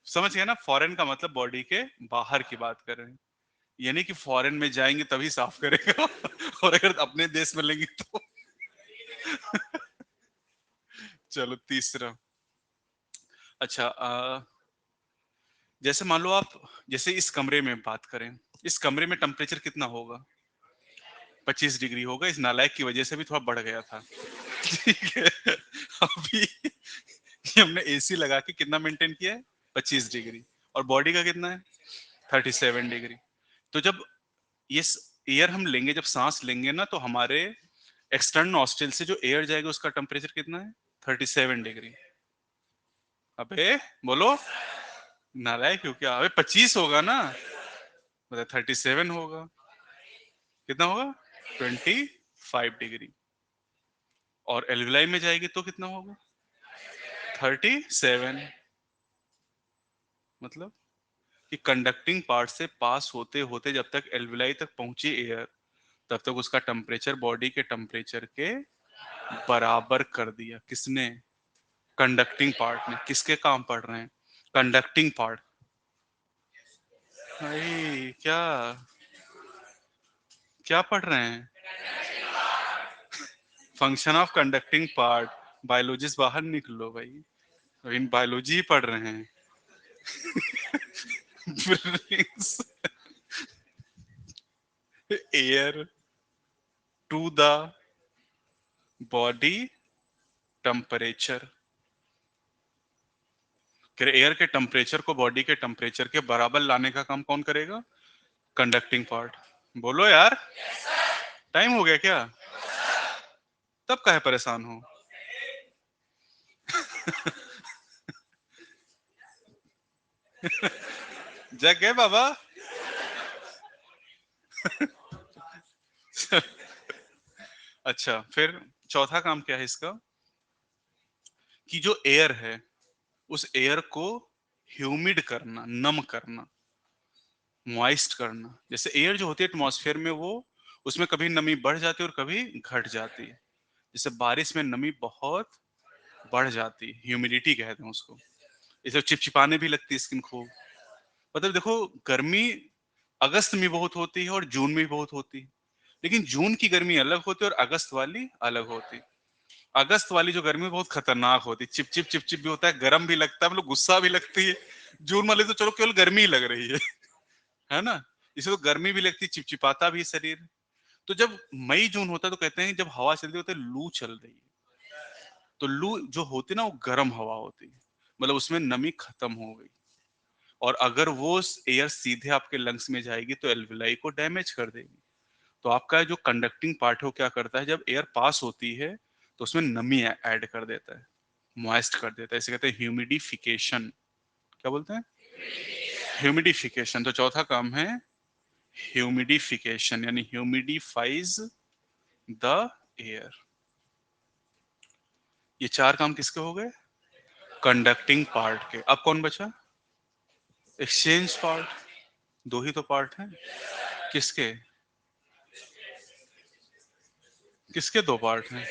समझ गया ना, फॉरेन का मतलब बॉडी के बाहर की बात कर रहे हैं, यानी कि फॉरेन में जाएंगे तभी साफ करेगा और अगर अपने देश में लेंगे तो चलो तीसरा। अच्छा, जैसे मान लो आप, जैसे इस कमरे में बात करें, इस कमरे में टेम्परेचर कितना होगा? 25 डिग्री होगा। इस नालायक की वजह से भी थोड़ा बढ़ गया था ठीक है। अभी ये हमने एसी लगा के कितना मेंटेन किया है? 25 डिग्री। और बॉडी का कितना है? 37 डिग्री। तो जब ये एयर हम लेंगे, जब सांस लेंगे ना, तो हमारे एक्सटर्नल नॉस्ट्रिल से जो एयर जाएगा उसका टेम्परेचर कितना है? 37 डिग्री। अबे बोलो, नालायक क्यों? क्या अबे 25 होगा ना, मतलब 37 होगा। कितना होगा? 25 डिग्री। और एल्विलाई में जाएगी तो कितना होगा? 37। मतलब कि कंडक्टिंग पार्ट से पास होते होते जब तक एल्विलाई तक पहुंची एयर, तब तक उसका टेम्परेचर बॉडी के टेम्परेचर के बराबर कर दिया। किसने? कंडक्टिंग पार्ट ने। किसके काम पड़ रहे हैं? Conducting part. भाई क्या, क्या पढ़ रहे हैं? Function of conducting part. Biologist बाहर निकलो भाई, इन बायोलॉजी ही पढ़ रहे हैं brings air to the body temperature। Air के टेम्परेचर को बॉडी के टेम्परेचर के बराबर लाने का काम कौन करेगा? Conducting part. बोलो यार, टाइम हो गया क्या? तब काहे परेशान हो? जग गए बाबा अच्छा, फिर चौथा काम क्या है इसका? कि जो एयर है, उस एयर को ह्यूमिड करना, नम करना, मॉइस्ट करना। जैसे एयर जो होती है एटमॉस्फेयर में, वो उसमें कभी नमी बढ़ जाती है और कभी घट जाती है। जैसे बारिश में नमी बहुत बढ़ जाती है, ह्यूमिडिटी कहते हैं उसको। इसे चिपचिपाने भी लगती है स्किन खूब। मतलब देखो, गर्मी अगस्त में बहुत होती है और जून में भी बहुत होती है, लेकिन जून की गर्मी अलग होती है और अगस्त वाली अलग होती है। अगस्त वाली जो गर्मी बहुत खतरनाक होती है, चिप चिप भी होता है, गर्म भी लगता है, मतलब गुस्सा भी लगती है। जून वाली तो चलो केवल गर्मी ही लग रही है ना। इसे तो गर्मी भी लगती है, चिपचिपाता भी शरीर। तो जब मई जून होता है तो कहते हैं जब हवा चलती होती है लू चल रही है। तो लू जो होती है ना, वो गर्म हवा होती है, मतलब उसमें नमी खत्म हो गई। और अगर वो एयर सीधे आपके लंग्स में जाएगी तो एल्विलाई को डैमेज कर देगी। तो आपका जो कंडक्टिंग पार्ट है वो क्या करता है, जब एयर पास होती है तो उसमें नमी ऐड कर देता है, मॉइस्ट कर देता है। इसे कहते हैं ह्यूमिडिफिकेशन। क्या बोलते हैं? ह्यूमिडिफिकेशन। तो चौथा काम है ह्यूमिडिफिकेशन, यानी ह्यूमिडिफाइज द एयर। ये चार काम किसके हो गए? कंडक्टिंग पार्ट के। अब कौन बचा? Exchange part. दो ही तो पार्ट हैं। किसके? किसके दो पार्ट हैं?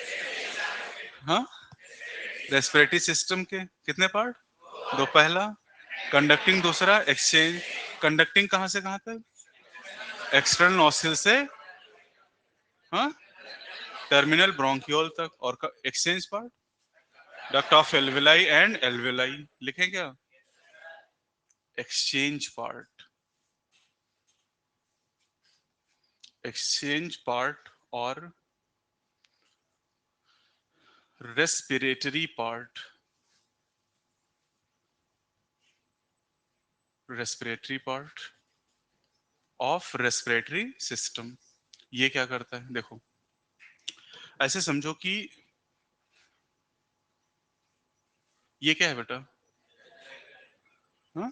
हाँ, रेस्पिरेटरी सिस्टम के कितने पार्ट? दो। पहला कंडक्टिंग, दूसरा एक्सचेंज। कंडक्टिंग कहां से कहां तक? एक्सटर्नल नोस्ट्रिल से, हाँ, टर्मिनल ब्रोंकियोल तक। और exchange part duct of alveoli and alveoli. लिखें क्या? Exchange part. एक्सचेंज पार्ट और respiratory part. Respiratory part of respiratory system. ये क्या करता है देखो, ऐसे समझो कि ये क्या है बेटा? हाँ,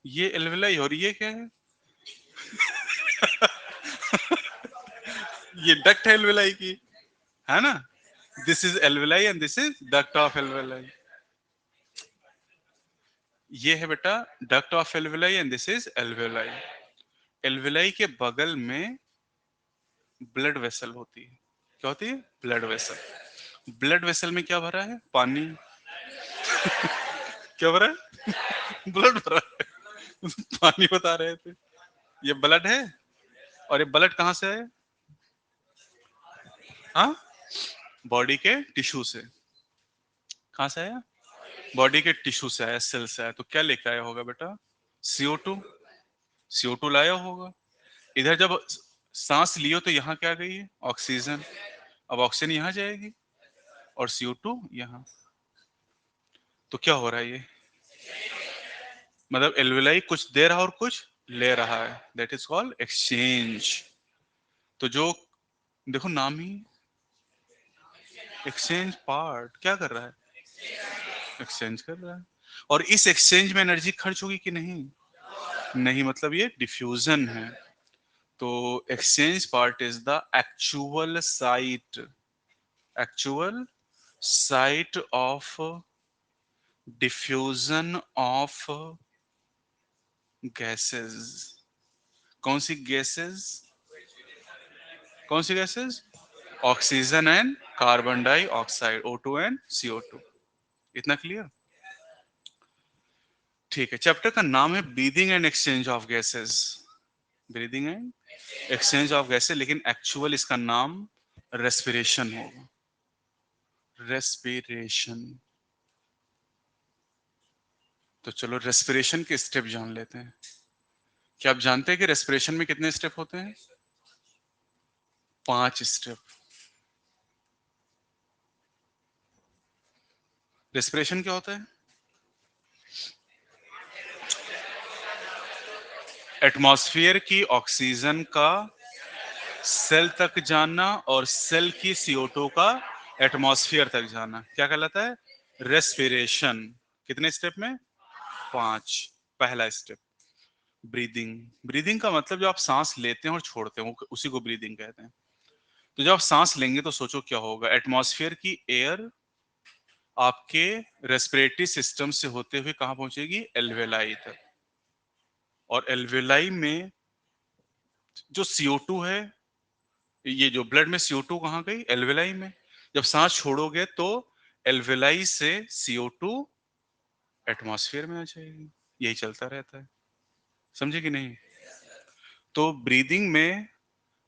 ये एल्विलाई और ये क्या है? ये डक्ट है एल्विलाई की, है ना। This is alveoli and this is duct of alveoli. ये है बेटा duct of alveoli and this is alveoli. Alveoli के बगल में ब्लड वेसल होती है। क्या होती है? Blood vessel. ब्लड वेसल में क्या भरा है? पानी। क्या भरा है? ब्लड भरा है। पानी बता रहे थे। ये ब्लड है। और ये ब्लड कहां से है? हाँ, बॉडी के टिश्यू से। कहां से आया? बॉडी के टिश्यू से आया, सेल से आया। तो क्या लेके आया होगा बेटा? CO2। CO2 लाया होगा। इधर जब सांस लियो तो यहाँ क्या गई है? ऑक्सीजन। अब ऑक्सीजन यहाँ जाएगी और CO2 यहाँ। तो क्या हो रहा है ये? मतलब एल्विलाई कुछ दे रहा है और कुछ ले रहा है, दैट इज कॉल्ड एक्सचेंज। तो जो देखो नाम ही एक्सचेंज पार्ट क्या कर रहा है? एक्सचेंज कर रहा है। और इस एक्सचेंज में एनर्जी खर्च होगी कि नहीं? नहीं, मतलब ये डिफ्यूजन है। तो exchange part is the actual site of diffusion of gases. कौन सी गैसेस? कौन सी gases? Oxygen and carbon dioxide, O2 and CO2। इतना क्लियर? ठीक है। चैप्टर का नाम है breathing and exchange of gases. Breathing and exchange of gases, लेकिन एक्चुअल इसका नाम रेस्पिरेशन होगा। रेस्पिरेशन। तो चलो रेस्पिरेशन के स्टेप जान लेते हैं। क्या आप जानते हैं कि रेस्पिरेशन में कितने स्टेप होते हैं? 5 स्टेप। रेस्पिरेशन क्या होता है? एटमॉस्फेयर की ऑक्सीजन का सेल तक जाना और सेल की CO2 का एटमॉस्फेयर तक जाना क्या कहलाता है? रेस्पिरेशन। कितने स्टेप में? 5। पहला स्टेप ब्रीदिंग। ब्रीदिंग का मतलब जो आप सांस लेते हैं और छोड़ते हैं उसी को ब्रीदिंग कहते हैं। तो जब आप सांस लेंगे तो सोचो क्या होगा? एटमॉस्फेयर की एयर आपके रेस्पिरेटरी सिस्टम से होते हुए कहां पहुंचेगी? एल्वेलाई तक। और एल्वेलाई में जो CO2 है, ये जो ब्लड में CO2 कहाँ गई? एल्वेलाई में। जब सांस छोड़ोगे तो एल्वेलाई से CO2 एटमॉस्फेयर में आ जाएगी। यही चलता रहता है, समझे कि नहीं? तो ब्रीदिंग में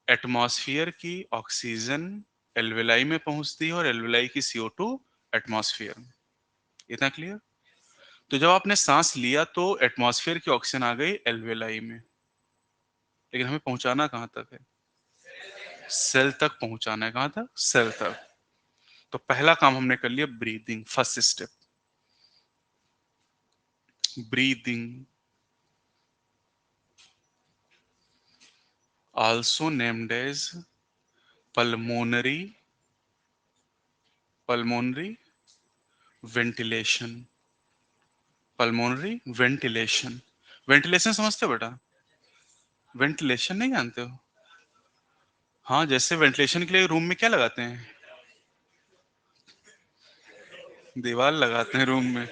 एटमॉस्फेयर की ऑक्सीजन एल्वेलाई में पहुंचती है और एल्वेलाई की CO2 एटमॉस्फेयर में। इतना क्लियर? तो जब आपने सांस लिया तो एटमॉस्फेयर की ऑक्सीजन आ गई एल्वेलाई में, लेकिन हमें पहुंचाना कहां तक है? सेल तक पहुंचाना है। कहां तक? सेल तक। तो पहला काम हमने कर लिया, breathing, first step, breathing, also named as pulmonary pulmonary ventilation. Pulmonary ventilation. Ventilation समझते हो बेटा? वेंटिलेशन नहीं जानते हो? हाँ, जैसे वेंटिलेशन के लिए रूम में क्या लगाते हैं? दीवार लगाते हैं रूम में।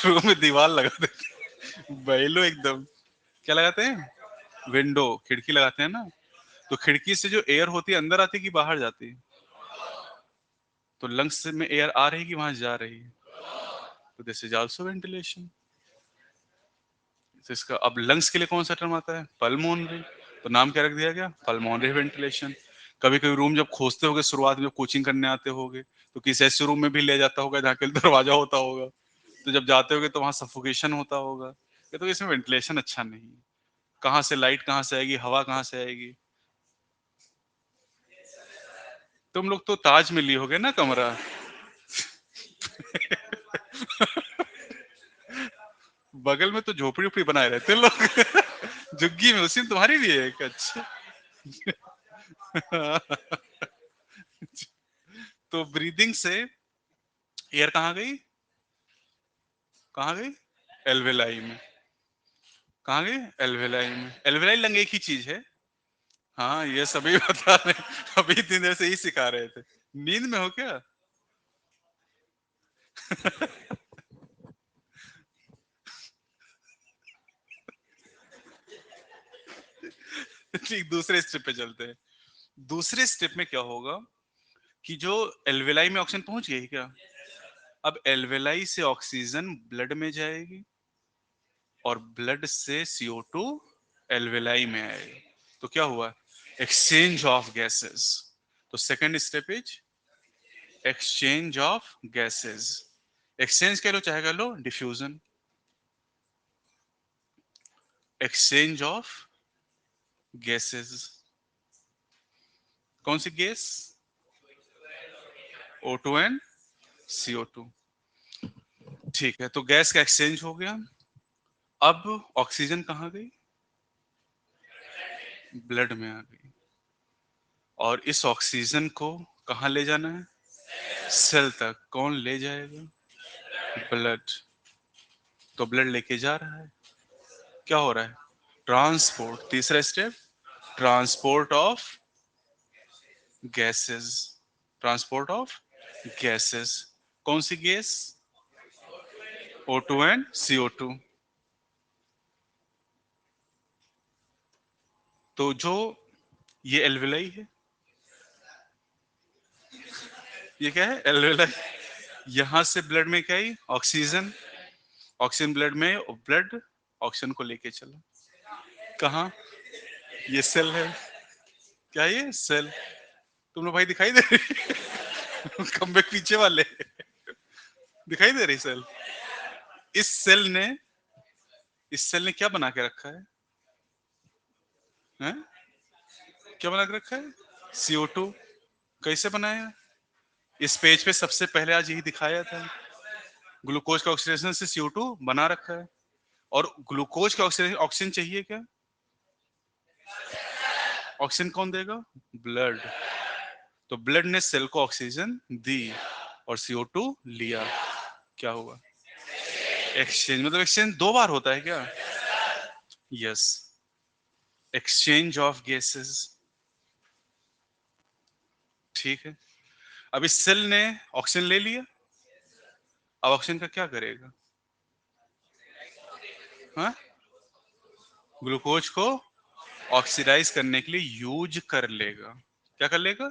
रूम में दीवार लगा देते हैं। बैलो एकदम। क्या लगाते हैं? विंडो, खिड़की लगाते हैं ना। तो खिड़की से जो एयर होती है अंदर आती है कि बाहर जाती है? तो लंग्स में एयर आ रही है कि वहां जा रही है? तो दिस इज आल्सो वेंटिलेशन। तो इसका अब लंग्स के लिए कौन सा टर्म आता है? पल्मोनरी। तो नाम क्या रख दिया गया? Pulmonary ventilation. कभी कभी रूम जब खोजते होगे शुरुआत में, जब कोचिंग करने आते होगे, तो किसी ऐसे रूम में भी ले जाता होगा जहाँ के दरवाजा होता होगा, तो जब जाते होगे तो वहां सफोकेशन होता होगा। ये तो इसमें वेंटिलेशन अच्छा नहीं है। कहाँ से लाइट कहाँ से आएगी, हवा कहाँ से आएगी? तुम लोग तो ताज में लिए होगे ना कमरा। बगल में तो झोपड़ी उपड़ी बनाए रहते हैं लोग। झुग्गी में, उसी में तुम्हारी भी है एक? अच्छा। तो ब्रीदिंग से एयर कहाँ गई? कहाँ गई? एल्वेलाई में। कहाँ गई? एल्वेलाई में। एल्वेलाई लंग एक ही चीज है। हाँ, ये सभी बता रहे हैं। अभी इतनी देर से ही सिखा रहे थे। नींद में हो क्या? ठीक, दूसरे स्टेप पे चलते हैं। दूसरे स्टेप में क्या होगा कि जो एल्वेलाई में ऑक्सीजन पहुंच गई क्या? अब एल्वेलाई से ऑक्सीजन ब्लड में जाएगी और ब्लड से CO2 एल्वेलाई में आएगी। तो क्या हुआ? Exchange of gases. तो second step is exchange of gases. Exchange कह लो चाहे कह लो डिफ्यूजन। Exchange of gases. कौन सी गैस? O2 and CO2। ठीक है, तो गैस का एक्सचेंज हो गया। अब ऑक्सीजन कहाँ गई? ब्लड में आ गई। और इस ऑक्सीजन को कहाँ ले जाना है? सेल तक। कौन ले जाएगा? ब्लड। तो ब्लड लेके जा रहा है। क्या हो रहा है? ट्रांसपोर्ट। तीसरा step, transport of gases. Transport of gases. कौन सी गैस? O2 and CO2। तो जो ये एल्वेलाई है, ये क्या है? एल्वेलाई। यहां से ब्लड में क्या है? ऑक्सीजन। ऑक्सीजन ब्लड में, ब्लड ऑक्सीजन को लेके चला कहाँ? ये सेल है। क्या ये? सेल। तुम लोग भाई दिखाई दे रही? खंबे के पीछे वाले दिखाई दे रही सेल? इस सेल ने इस सेल ने क्या बना के रखा है? हैं? क्या बना के रखा है? CO2। कैसे बनाया? इस पेज पे सबसे पहले आज यही दिखाया था। ग्लूकोज का ऑक्सीडेशन से CO2 बना रखा है। और ग्लूकोज का ऑक्सीजन ऑक्सीजन चाहिए क्या? ऑक्सीजन कौन देगा? ब्लड। तो ब्लड ने सेल को ऑक्सीजन दी और CO2 लिया। क्या हुआ? एक्सचेंज। मतलब एक्सचेंज दो बार होता है क्या? यस। Exchange of gases. ठीक है। अब इस सेल ने ऑक्सीजन ले लिया। अब ऑक्सीजन का क्या करेगा? हाँ, ग्लूकोज को ऑक्सीडाइज करने के लिए यूज कर लेगा। क्या कर लेगा?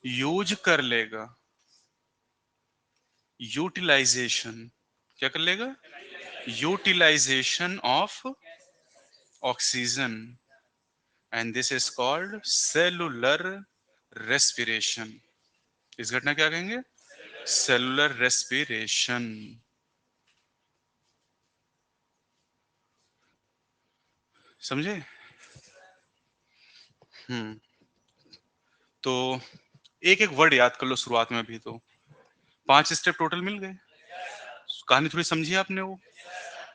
यूज कर लेगा। यूटिलाइजेशन। क्या कर लेगा? Utilization of oxygen, and this is called cellular respiration. इस घटना क्या कहेंगे? Cellular respiration. समझे? हम्म। तो एक एक वर्ड याद कर लो शुरुआत में, भी तो 5 स्टेप टोटल मिल गए। कहानी थोड़ी समझी आपने वो।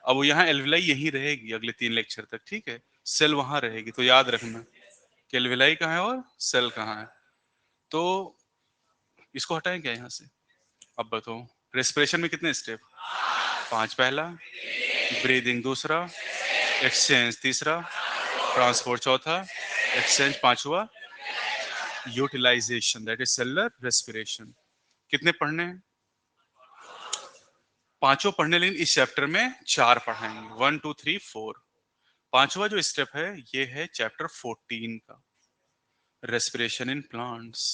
अब वो यहाँ एल्विलाई यहीं रहेगी अगले 3 लेक्चर तक, ठीक है? सेल वहां रहेगी, तो याद रखना कि एल्विलाई कहाँ है और सेल कहाँ है। तो इसको हटाएं क्या यहाँ से? अब बताओ, रेस्पिरेशन में कितने स्टेप? 5। पहला, ब्रीदिंग दूसरा, एक्सचेंज तीसरा, ट्रांसपोर्ट चौथा, एक्सचेंज पांचवा, utilization that is cellular respiration. कितने पढ़ने हैं? 5 पढ़ने, लेकिन इस चैप्टर में 4 पढ़ाएंगे, 1 2 3 4। 5वां जो स्टेप है ये है चैप्टर 14 का, रेस्पिरेशन इन प्लांट्स।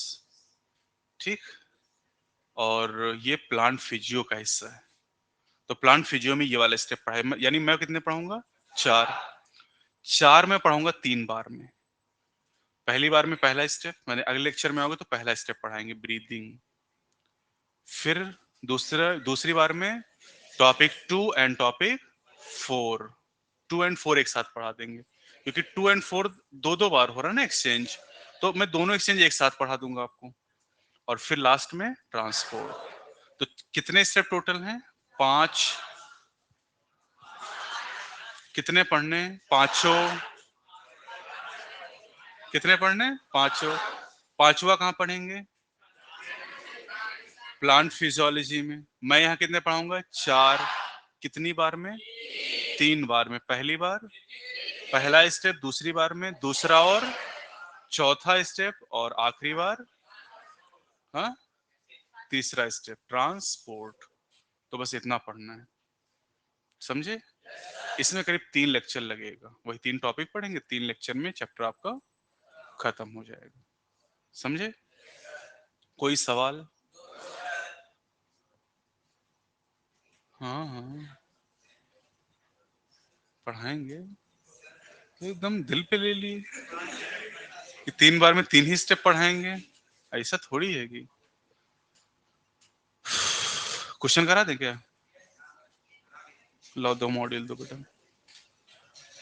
ठीक। और ये प्लांट फिजियो का हिस्सा है। तो प्लांट फिजियो में ये वाला स्टेप पढ़ाए, यानी मैं कितने पढ़ाऊंगा? 4। 4 में पढ़ाऊंगा 3 बार में। पहली बार में पहला स्टेप, मैंने अगले लेक्चर में आओगे तो पहला स्टेप पढ़ाएंगे, ब्रीदिंग। फिर दूसरी बार में टॉपिक 2 एंड टॉपिक 4। 2 एंड 4 एक साथ पढ़ा देंगे, क्योंकि 2 एंड 4 दो दो बार हो रहा है ना एक्सचेंज, तो मैं दोनों एक्सचेंज एक साथ पढ़ा दूंगा आपको। और फिर लास्ट में ट्रांसपोर्ट। तो कितने स्टेप टोटल हैं? 5। कितने पढ़ने? 5। कितने पढ़ने? 5। 5वां कहाँ पढ़ेंगे? प्लांट फिजियोलॉजी में। मैं यहाँ कितने पढ़ाऊंगा? 4। कितनी बार में? 3 बार में। पहली बार पहला स्टेप, दूसरी बार में दूसरा और चौथा स्टेप, और आखिरी बार हाँ तीसरा स्टेप, ट्रांसपोर्ट। तो बस इतना पढ़ना है, समझे? इसमें करीब 3 लेक्चर लगेगा, वही 3 टॉपिक पढ़ेंगे, 3 लेक्चर में चैप्टर आपका खत्म हो जाएगा। समझे? कोई सवाल? हाँ हाँ, पढ़ाएंगे। तो एकदम दिल पे ले लिए कि 3 बार में 3 ही स्टेप पढ़ाएंगे, ऐसा थोड़ी है कि। क्वेश्चन करा दें क्या? लो, 2 मॉड्यूल दो बेटा।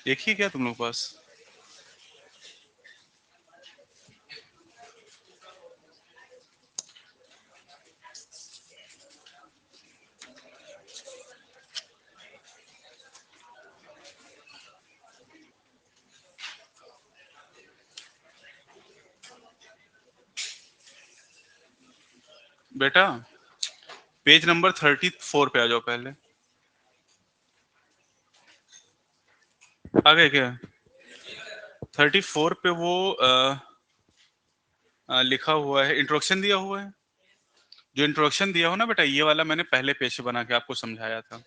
एक ही क्या तुम लोग पास? बेटा पेज नंबर 34 पे आ जाओ पहले। आ गए क्या? 34 पे वो लिखा हुआ है, इंट्रोडक्शन दिया हुआ है। जो इंट्रोडक्शन दिया हो ना बेटा, ये वाला मैंने पहले पेज पे बना के आपको समझाया था।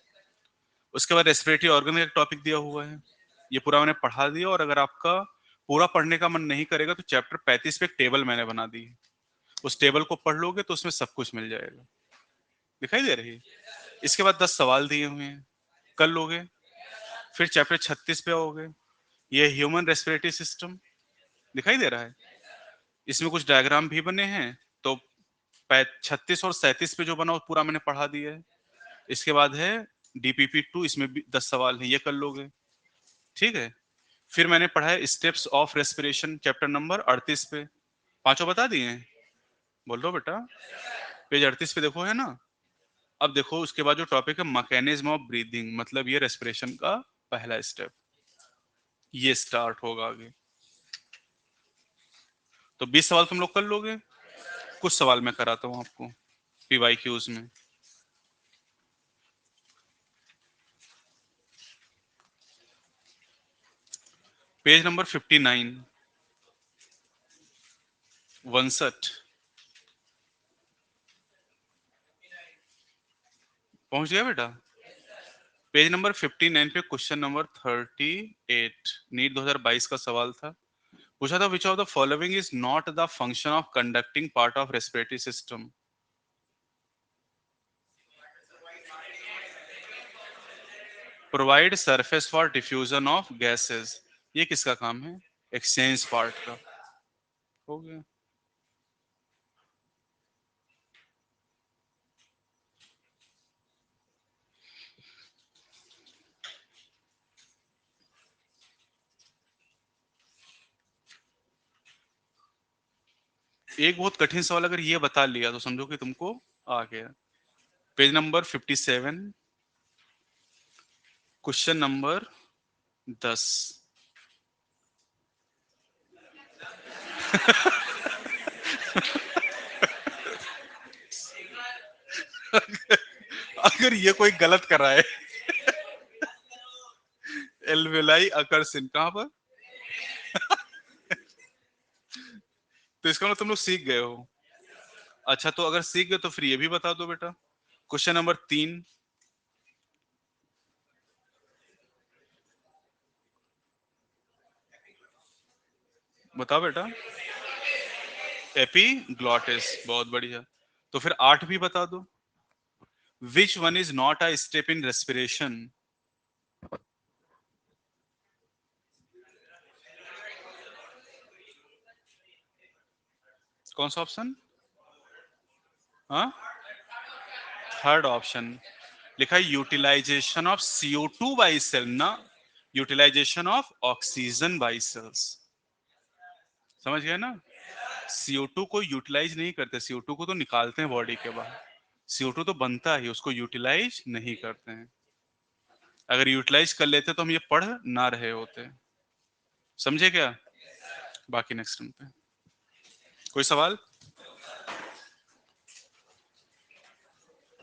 उसके बाद रेस्पिरेटरी ऑर्गन का एक टॉपिक दिया हुआ है, ये पूरा मैंने पढ़ा दिया। और अगर आपका पूरा पढ़ने का मन नहीं करेगा तो चैप्टर 35 पे एक टेबल मैंने बना दी है, उस टेबल को पढ़ लोगे तो उसमें सब कुछ मिल जाएगा। दिखाई दे रही है? इसके बाद 10 सवाल दिए हुए हैं, कर लोगे। फिर चैप्टर 36 पे आओगे, ये ह्यूमन रेस्पिरेटरी सिस्टम। दिखाई दे रहा है? इसमें कुछ डायग्राम भी बने हैं। तो 36 और 37 पे जो बना वो पूरा मैंने पढ़ा दिया है। इसके बाद है DPP2, इसमें भी 10 सवाल है, ये कर लोगे। ठीक है? फिर मैंने पढ़ा है steps of respiration, chapter number 38 पे। 5 बता दिए हैं? बोल दो बेटा। पेज 38 पे देखो, है ना? अब देखो उसके बाद जो टॉपिक है मैकेनिज्म ऑफ ब्रीदिंग, मतलब ये रेस्पिरेशन का पहला स्टेप, ये स्टार्ट होगा आगे। तो 20 सवाल तुम लोग कर लोगे। कुछ सवाल मैं कराता हूँ आपको PYQs में। पेज नंबर 59, 62 पहुंच गया बेटा? पेज नंबर 59 पे क्वेश्चन नंबर 38, नीट 2022 का सवाल था। पूछा था which of the following is not the function of conducting part of respiratory system. Provide surface for diffusion of gases, ये किसका काम है? एक्सचेंज पार्ट का। हो गया। एक बहुत कठिन सवाल अगर ये बता लिया तो समझो कि तुमको आ गया। Page number 57, question number 10। अगर ये कोई गलत कर रहा है, एल्वेलाई अकर्सिन कहां पर? तो इसका मतलब तुम लोग सीख गए हो। अच्छा, तो अगर सीख गए तो फिर ये भी बता दो बेटा। क्वेश्चन नंबर 3, बताओ बेटा। एपीग्लॉटिस, बहुत बढ़िया। तो फिर 8 भी बता दो। Which one is not a step in respiration? कौन सा ऑप्शन? हाँ, थर्ड ऑप्शन। लिखा है utilisation of CO2 by cell, ना utilisation of oxygen by cells. समझ गए ना? CO2 को यूटिलाइज नहीं करते, CO2 को तो निकालते हैं बॉडी के बाहर। CO2 तो बनता ही, उसको यूटिलाइज नहीं करते हैं। अगर यूटिलाइज कर लेते तो हम ये पढ़ ना रहे होते। समझे क्या? बाकी नेक्स्ट टाइम पे। कोई सवाल?